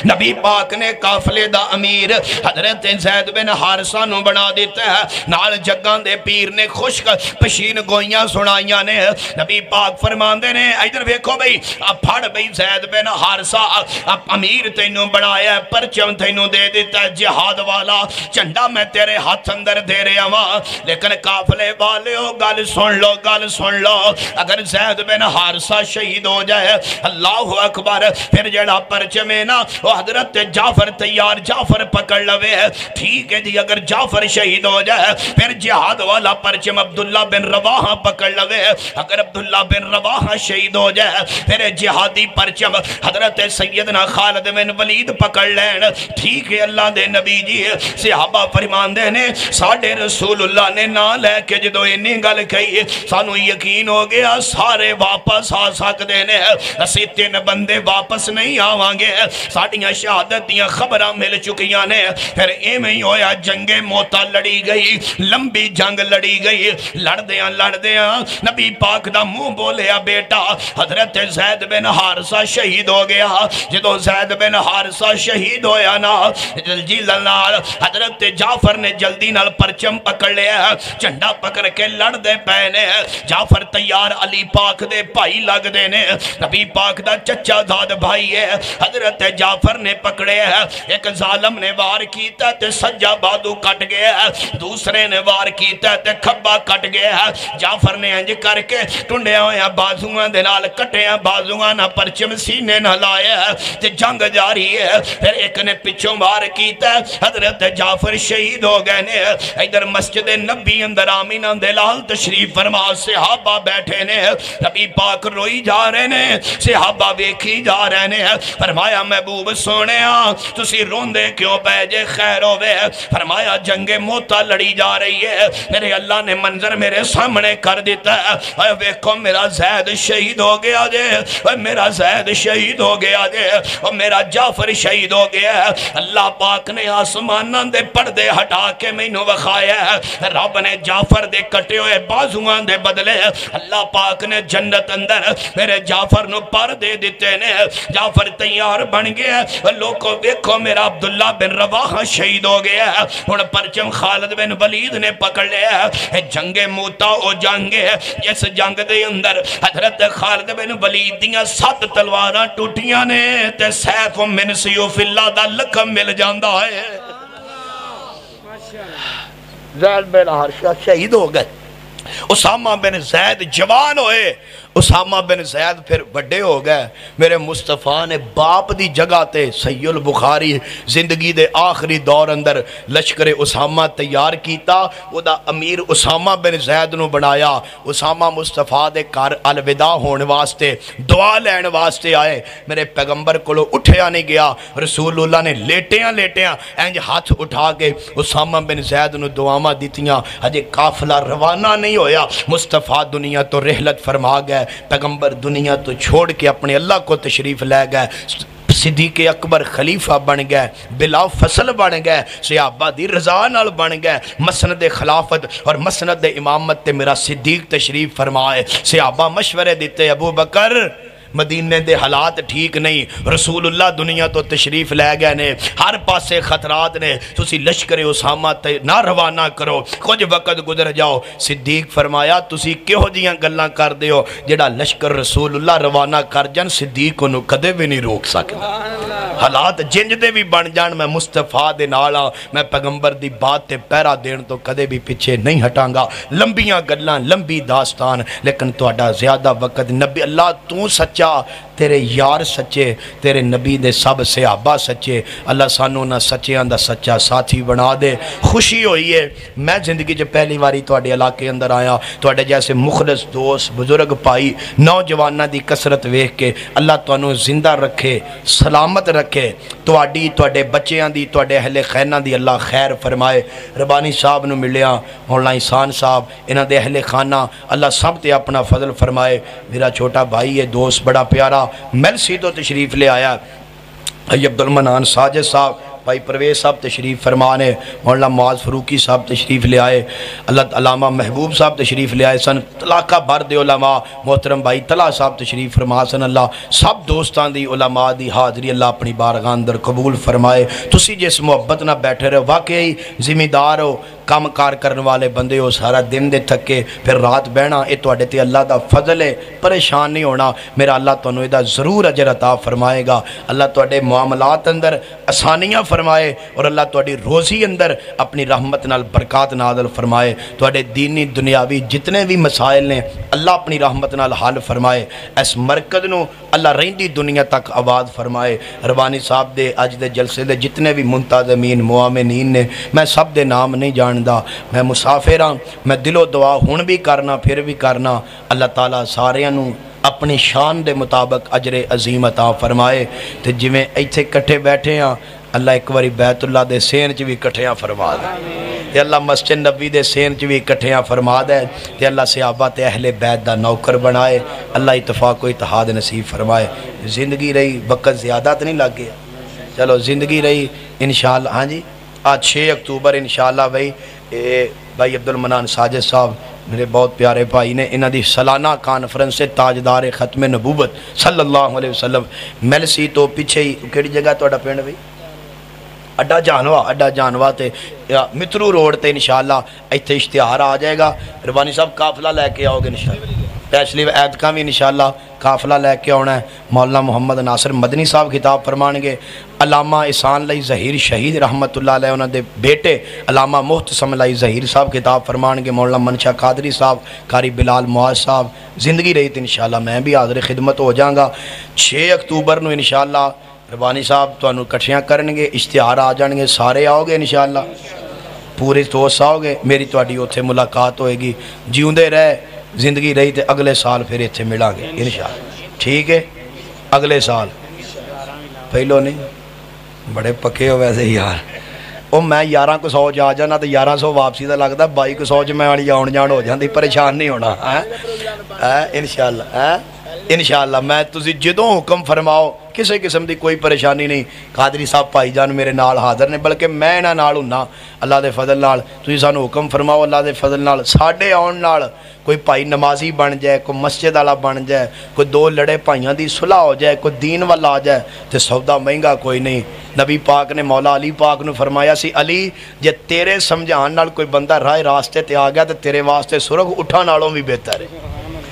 نبی پاک نے قافلے دا امیر حضرت زید بن حارثہ نو بنا دیتا ہے نال جگاں دے پیر نے خشک پشین گوئیاں سنائیاں نے نبی پاک فرماندے نے ادھر ویکھو بھئی اب پھڑ بھئی زید بن حارثہ اب امیر تینوں بنایا ہے پرچم تینوں دے دیتا ہے جہاد والا چنڈا میں تیرے ہاتھ اندر دے رہا ہوں لیکن قافلے والے ہو گل سن لو اگر زید بن حارثہ شہید ہو جائے اللہ اکبر پھر جڑا پرچم ہے نا وہ حضرت جعفر تیار جعفر پکڑ لوے ہے ٹھیک ہے جی اگر جعفر شہید ہو جائے پھر جہاد والا پرچم عبداللہ بن رواحہ پکڑ لوے ہے اگر عبداللہ بن رواحہ شہید ہو جائے پھر جہادی پرچم حضرت سیدنا خالد بن ولید پکڑ لین ٹھیک ہے اللہ دے نبی جی صحابہ فرمان دے نے ساڑھے رسول اللہ نے نہ لے کے جدو انہی گل کہی سانو یقین ہو گیا سارے واپس آ سکتے نے اسی 3 بندے واپس نہیں آوانگے ساڑھیاں شہادت دیاں خبرہ مل چکیاں نے پھر ایمیں ہی ہویا جنگ موتا لڑی گئی لمبی جنگ لڑی گئی لڑ دیاں نبی پاک دا منہ بولیا بیٹا حضرت زید بن حارثہ شہید ہو گیا جدو زید بن حارثہ شہید ہویا نا جلجی لنال حضرت جعفر نے جلدی نال پرچم پکڑ لیا چنڈا پکڑ کے لڑ دے پہنے جعفر تیار علی پاک دے بھائی لگ دینے نبی پاک دا چچا داد بھائی ہے حضرت جعفر نے پکڑے ہیں ایک ظالم نے وار کیتا تے سجا بادو کٹ گیا ہے دوسرے نے وار کیتا تے کھبا کٹ گیا ہے جعفر نے انج کر کے ٹنڈیاں ہویا بازوان دے نال کٹیاں بازوان پرچم سینے نہ لائے ہے تے جنگ جاری ہے پھر ایک نے پچھوں وار کیتا ہے حضرت جعفر شہید ہو گئے نے ادھر مسجد نبی اندر آمینہ دلال تشریف فرما صحابہ بیٹھے نے نبی پاک روئی جا رہے نے صحابہ ویکھی جا رہے نے فرمایا محبوب سونے تسی روندے کیوں بیجے خیر ہوئے فرمایا جنگ موتا لڑی جا رہی ہے میرے اللہ نے منظر میرے سامنے کر دیتا ہے اے ویکھو میرا زید شہید ہو گیا جے اے میرا زید شہید ہو گیا جے اور میرا جعفر شہید ہو گیا ہے اللہ پاک نے آسمانان دے پردے ہٹا کے میں نو وخایا ہے رب نے جعفر دے کٹے ہوئے بازوان دے بدلے اللہ پاک نے جنت اندر میرے جعفر نو پردے دیتے نے جعفر تیار بن گیا لوگوں دیکھو میرا عبداللہ بن رواحہ شہید ہو گیا اور پرچم خالد بن ولید نے پکڑ لیا جنگ موتا او جنگ ہے جس جنگ دے اندر حضرت خالد بن ولید دیاں 7 تلواراں ٹوٹیاں نے تے سیف من سیوف اللہ دا لقب مل جاندا ہے زید بن حارثہ شہید ہو گئے اسامہ بن زید جوان ہوئے اسامہ بن زید پھر بڑے ہو گئے، میرے مصطفیٰ نے باپ دی جگہ تے صحیح البخاری زندگی دے آخری دور اندر لشکر اسامہ تیار کیتا، وہ دا امیر اسامہ بن زید نو بنایا۔ اسامہ مصطفیٰ دے گھر الوداع ہونے واسطے دعا لین واسطے آئے، میرے پیغمبر کو اٹھیا نہیں گیا، رسول اللہ نے لیٹیاں لیٹیاں انج ہاتھ اٹھا کے اسامہ بن زید نو دعاواں دتیاں، اجے قافلہ روانہ نہیں ہویا، مصطفیٰ دنیا تو رحلت فرما گئے، پیغمبر دنیا تو چھوڑ کے اپنے اللہ کو تشریف لے گئے، صدیق اکبر خلیفہ بن گئے، بلا فصل بن گئے، صحابہ دی رضا نال بن گئے، مسند خلافت اور مسند امامت تے میرا صدیق تشریف فرمائے، صحابہ مشورے دیتے، ابو بکر مدینے دے حالات ٹھیک نہیں، رسول اللہ دنیا تو تشریف لے گئے نے، ہر پاسے خطرات نے، تسی لشکر اسامہ تے نہ روانہ کرو، کچھ وقت گزر جاؤ۔ صدیق فرمایا تسی کیوں جیاں گلاں کر دیو، جڑا لشکر رسول اللہ روانہ کر جان صدیق کو نو کدے بھی نہیں روک سکتا، حالات جنج دے بھی بن جان، میں مصطفیٰ دے نالا، میں پیغمبر دی بات تے پیرا دین تو کدے بھی پیچھے نہیں ہٹاں گا۔ لمبیاں گلاں، لمبی داستان، لیکن تہاڈا زیادہ وقت نبی اللہ تو سچا، تیرے یار سچے، تیرے نبی دے سب صحابہ سچے، اللہ سانو نہ سچیاں دا سچا ساتھی بنا دے۔ خوشی ہوئی ہے میں زندگی جو پہلی باری تواڈے علاقے اندر آیا، تواڈے جیسے مخلص دوست بزرگ پائی نوجواناں دی کثرت ویکھ کے، اللہ تانوں زندہ رکھے، سلامت رکھے، تواڈے بچیاں دی، تواڈے اہل خانہ دی اللہ خیر فرمائے۔ ربانی صاحب نو ملیا، مولانا احسان صاحب، انہاں دے اہل خانہ اللہ سب تے اپنا فضل فرمائے۔ میرا چھوٹا بھائی ہے، دوست بڑا پیارا میلسی تو تشریف لے آیا، بھائی عبدالمنان ساجد صاحب، بھائی پرویز صاحب تشریف فرمانے، مولانا معاذ فروقی صاحب تشریف لے آئے، اللہ علامہ محبوب صاحب تشریف لے آئے سن، طلاقہ بھر دے علماء محترم بھائی طلع صاحب تشریف فرما سن، اللہ سب دوستان دی علماء دی حاضری اللہ اپنی بارگاہ اندر قبول فرمائے۔ تسی جس محبت نہ بیٹھے رہے، واقعی ذمہ دار ہو، کام کار کرنے والے بندے ہو، سارا دن دے تھکے پھر رات بہنا، یہ تواڈے تے اللہ دا فضل ہے، پریشان نہیں ہونا، میرا اللہ تانوں دا ضرور اجر عطا فرمائے گا، اللہ تواڈے معاملات اندر آسانیاں فرمائے، اور اللہ تواڈی روزی اندر اپنی رحمت نال برکات نازل فرمائے، تواڈے دینی دنیاوی جتنے بھی مسائل نے اللہ اپنی رحمت نال حل فرمائے، اس مرکز نو اللہ رہندی دنیا تک آباد فرمائے۔ ربانی صاحب دے اج دے جلسے دے جتنے بھی منتظمین معاونین نے، میں سب دے نام نہیں جاندا، میں مسافر ہاں، میں دل و دعا ہن بھی کرنا پھر بھی کرنا، اللہ تعالیٰ ساریاں نو اپنی شان دے مطابق اجر عظیم عطا فرمائے۔ تے جویں ایتھے کٹھے بیٹھے ہاں، اللہ ایک باری بیت اللہ دے سین چ بھی کٹھیاں فرما دے، تے اللہ مسجد نبی دے سین چ بھی کٹھیاں فرما دے، تے اللہ صحابہ تے اہل بیت دا نوکر بنائے، اللہ اتفاق و اتحاد نصیب فرمائے۔ زندگی رہی، وقت زیادہ تو نہیں لگ گیا، چلو زندگی رہی انشاءاللہ۔ ہاں جی، آج 6 اکتوبر انشاءاللہ بھائی عبدالمنان ساجد صاحب میرے بہت پیارے بھائی نے، انہاں دی سالانہ کانفرنس سے تاجدار ختم نبوت صلی اللہ علیہ وسلم میلسی تو پیچھے ہی، کیڑی جگہ تہاڈا پنڈ بھائی؟ اڈا جانوا تے مترو روڈ تے انشاءاللہ ایتھے اشتہار آ جائے گا، ربانی صاحب قافلہ لے کے آؤ گے انشاءاللہ، پیچھلی اعتکاں بھی انشاءاللہ قافلہ لے کے آنا ہے، مولانا محمد ناصر مدنی صاحب خطاب فرمائیں گے، علامہ احسان علی ظہیر شہید رحمت اللہ علیہ انہوں دے بیٹے علامہ محتسم علی ظہیر صاحب خطاب فرمائیں گے، مولانا منشا قادری صاحب، قاری بلال معاذ صاحب، زندگی رہی تو انشاءاللہ میں بھی حاضر خدمت ہو جاؤں گا۔ 6 اکتوبر نو انشاءاللہ ربانی صاحب تانوں کٹھیاں کرن گے، اشتہار آ جان گے، سارے آؤ گے انشاءاللہ، پورے دوست آؤ گے، میری تواڈی اوتھے ملاقات ہوئے گی، جیوندے رہے، زندگی رہی تے اگلے سال پھر ایتھے ملاں گے انشاءاللہ، ٹھیک ہے؟ اگلے سال پہلو نہیں، بڑے پکے ہو ویسے یار، وہ میں 1100 جا جانا تو 1100 واپسی دا لگتا، 2200 میں والی آن جان ہو جاندی، پریشان نہیں ہونا انشاءاللہ، انشاءاللہ میں تسی جدوں حکم فرماؤ، کسی قسم دی کوئی پریشانی نہیں، قادری صاحب بھائی جان میرے نال حاضر نے، بلکہ میں انہاں نال ہوں اللہ دے فضل نال، تسی سانو حکم فرماؤ اللہ دے فضل نال، ساڈے آن نال کوئی بھائی نمازی بن جائے، کوئی مسجد والا بن جائے، کوئی 2 لڑے بھائیاں دی صلح ہو جائے، کوئی دین والا آ جائے، تے سودا مہنگا کوئی نہیں۔ نبی پاک نے مولا علی پاک نو فرمایا سی، علی جے تیرے سمجھان نال کوئی بندہ راہ راستے تے آ گیا تے تیرے واسطے سرخ اٹھا نالوں بھی بہتر ہے،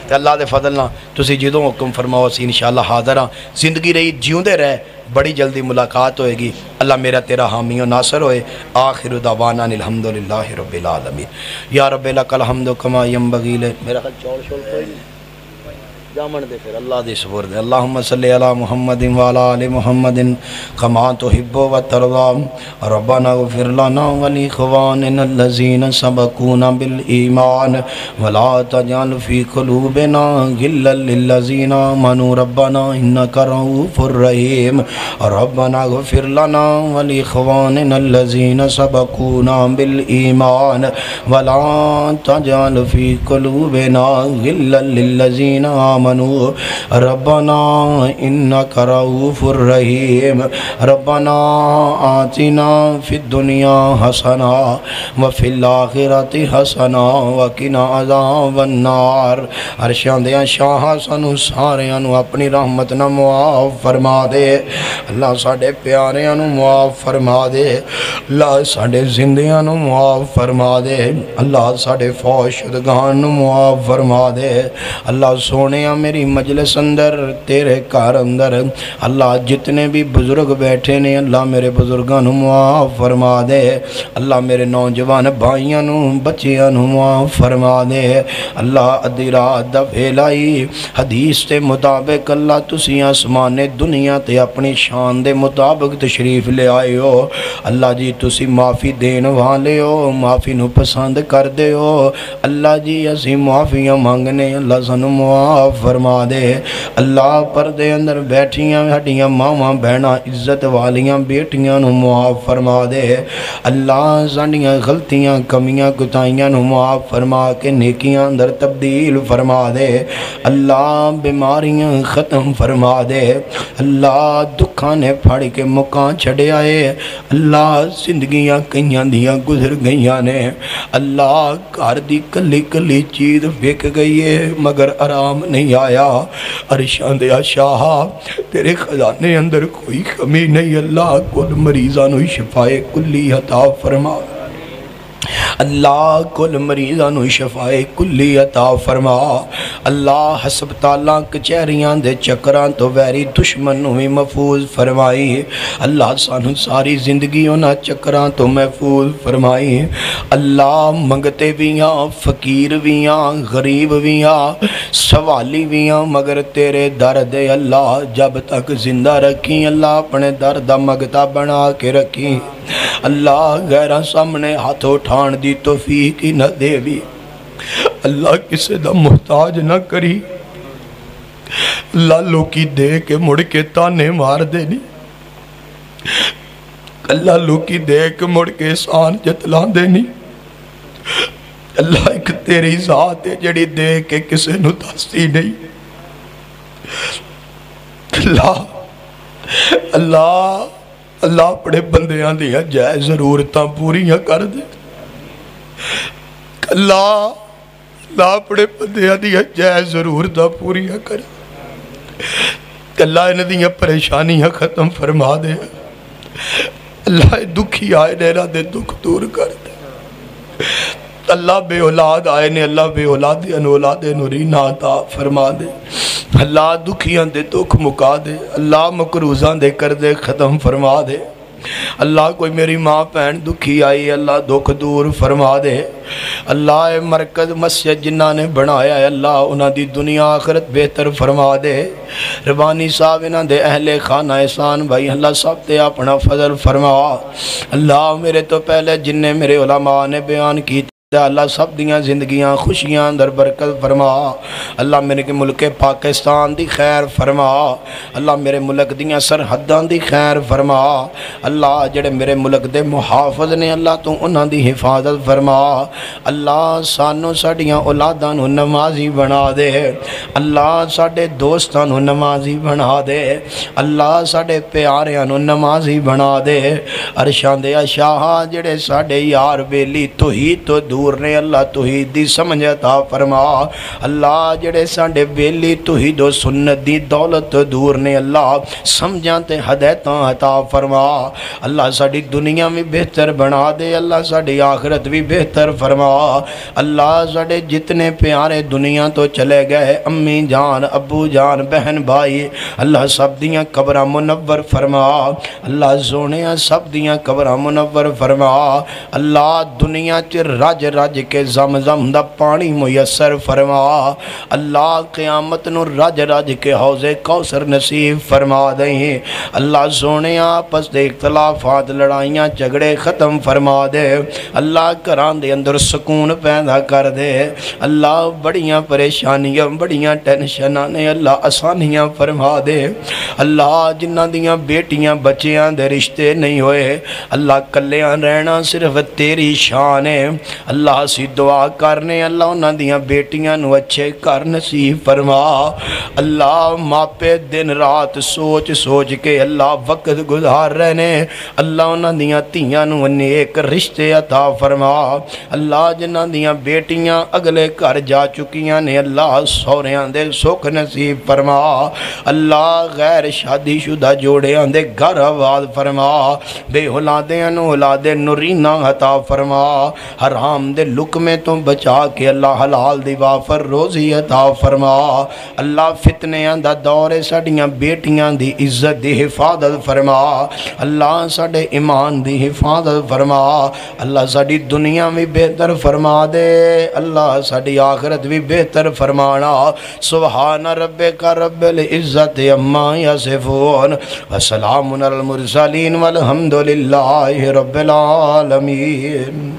تے اللہ دے فضل نال تسی جدوں حکم فرماؤ اسی انشاءاللہ حاضر ہاں، زندگی رہی جیوندے رہے، بڑی جلدی ملاقات ہوئے گی، اللہ میرا تیرا حامی و ناصر ہوئے، آخر دعوانا الحمدللہ رب العالمین، یا رب لک الحمد کما ینبغی میرا خیال چول شول کوئی نہیں، جامن دے پھر اللہ دی سپرد اللہم صلی علی محمد وعلی آل محمد کما تحب و ترضى ربنا اغفر لنا ولإخواننا الذين سبقونا بالإيمان ولا تجعل في قلوبنا غلا للذين آمنوا ربنا إنك رؤوف رحيم ربنا اغفر لنا ولإخواننا الذين سبقونا بالإيمان ولا تجعل في قلوبنا غلا للذين آمنوا ربنا إنك رؤوف رحيم ربنا آتنا في الدنيا حسنة وفي الآخرة حسنة وقنا عذاب النار عرشاں دے شاہ سانو ساریاں نو اپنی رحمت نہ معاف فرما دے اللہ ساڈے پیاریاں نو معاف فرما دے اللہ ساڈے زندیاں نو معاف فرما دے اللہ ساڈے فوت شدگان نو معاف فرما دے اللہ سونے میری مجلس اندر تیرے گھر اندر اللہ جتنے بھی بزرگ بیٹھے نے اللہ میرے بزرگاں نو معاف فرما دے اللہ میرے نوجوان بھائیاں نو بچیاں نو معاف فرما دے اللہ ادھی رات دا ویلائی حدیث تے مطابق اللہ تسی آسمان دنیا تے اپنی شان دے مطابق تشریف لے آئے ہو اللہ جی تسی معافی دین والے ہو معافی نو پسند کر دے ہو اللہ جی اسی معافیاں مانگنے اللہ سانو معاف فرما دے اللہ پردے اندر بیٹھیاں ہڈیاں ماما بہنا عزت والیاں بیٹیاں نو معاف فرما دے اللہ سانیاں غلطیاں کمیاں کتائیاں نو معاف فرما کے نیکیاں اندر تبدیل فرما دے اللہ بیماریاں ختم فرما دے اللہ دکھاں نے پھاڑ کے مکان چھڑے آئے اللہ زندگیاں کئیاں دیاں گزر گئیاں نے اللہ گھر دی کلی کلی چیز وک گئی ہے مگر آرام نہیں آیا عرشاں دے شاہ تیرے خزانے اندر کوئی کمی نہیں اللہ کل مریضاں نو شفائے کلی عطا فرما اللہ کل مریضاں نو شفائے کلی عطا فرما اللہ ہسپتالاں کچہریاں دے چکراں تو ویری دشمن نو بھی محفوظ فرمائی اللہ سانو ساری زندگی انہاں چکراں تو محفوظ فرمائی اللہ منگتے بھی ہاں فقیر بھی ہاں غریب بھی ہاں سوالی بھی ہاں مگر تیرے در دے اللہ جب تک زندہ رکھی اللہ اپنے در دا مگتا بنا کے رکھی اللہ غیرہ سامنے ہاتھ اٹھان دی توفیق ہی نہ دے بھی اللہ کسے دا محتاج نہ کری اللہ لوکی دے کے مڑ کے تانے مار دے نہیں اللہ لوکی دے کے مڑ کے احسان جتلان دے نہیں اللہ ایک تیری ذات ہے جڑی دے کے کسے نو دستی نہیں اللہ اپنے بندیاں دیا جائے ضرورتاں پوریاں کر دے اللہ اپنے بندیاں دیا جائے ضرورتاں پوریاں کر دے اللہ انہیں دیا پریشانیاں ختم فرما دے اللہ دکھی آئے نیرہ دے دکھ دور کر دے اللہ بے اولاد آئے نے اللہ بے اولاد ان اولاد نورینا عطا فرما دے اللہ دکھیاں دے دکھ مکا دے اللہ مکروزاں دے کر دے ختم فرما دے اللہ کوئی میری ماں پہن دکھی آئی اللہ دکھ دور فرما دے اللہ مرکز مسجد جنہ نے بنایا ہے اللہ انہاں دی دنیا آخرت بہتر فرما دے ربانی صاحب انہاں دے اہل خانہ احسان بھائی اللہ سب تے اپنا فضل فرما اللہ میرے تو پہلے جنہیں میرے علماء نے بیان کی اللہ سب دیاں زندگیاں خوشیاں در برکت فرما اللہ میرے کے ملک پاکستان دی خیر فرما اللہ میرے ملک دیاں سرحدان دی خیر فرما اللہ جڑے میرے ملک دے محافظ نے اللہ تو انہاں دی حفاظت فرما اللہ سانو ساڑیاں اولادانو نمازی بنا دے اللہ ساڑے دوستانو نمازی بنا دے اللہ ساڑے پیاریانو نمازی بنا دے عرشان دے شاہ جڑے ساڑے یار بیلی تو ہی تو دور نے اللہ توحید دی سمجھ عطا فرما اللہ جڑے ساڑے بیلی توحید و سنت دی دولت دور نے اللہ سمجھاں تے ہدایتاں عطا فرما اللہ ساڑی دنیا میں بہتر بنا دے اللہ ساڑی آخرت بھی بہتر فرما اللہ ساڑے جتنے پیارے دنیا تو چلے گئے امی جان ابو جان بہن بھائی اللہ سب دیاں قبرہ منور فرما اللہ سونے سب دیاں قبرہ منور فرما اللہ دنیا چر راج رج کے زمزم دا پانی میسر فرما اللہ قیامت نو رج رج کے حوض کوثر نصیب فرما دیں اللہ سونے آپس دے اختلافات لڑائیاں جھگڑے ختم فرما دے اللہ گھران دے اندر سکون پیدا کر دے اللہ بڑیاں پریشانیاں بڑیاں ٹینشناں نے اللہ آسانیاں فرما دے اللہ جنہ دیاں بیٹیاں بچیاں دے رشتے نہیں ہوئے اللہ کلیاں رہنا صرف تیری شان ہے اللہ سی دعا کرنے اللہ انہاں دیاں بیٹیاں نو اچھے کر نصیب فرما اللہ ماپے دن رات سوچ سوچ کے اللہ وقت گزار رہنے اللہ انہاں دیاں تیاں نو نیک رشتے عطا فرما اللہ جنہ دیاں بیٹیاں اگلے گھر جا چکیاں نے اللہ سوریاں دے سکھ نصیب فرما اللہ غیر شادی شدہ جوڑیاں دے گھر آباد فرما بے اولادیاں نو اولاد نورینہ عطا فرما حرام دے لقمے تو بچا کے اللہ حلال دی وافر روزی عطا فرما اللہ فتنیاں دا دور ساڈیاں بیٹیاں دی عزت دی حفاظت فرما اللہ ساڈے ایمان دی حفاظت فرما اللہ ساڈی دنیا بھی بہتر فرما دے اللہ ساڈی آخرت بھی بہتر فرمانا سبحان ربک رب العزت عما یصفون وسلام علی المرسلین والحمد للہ رب العالمین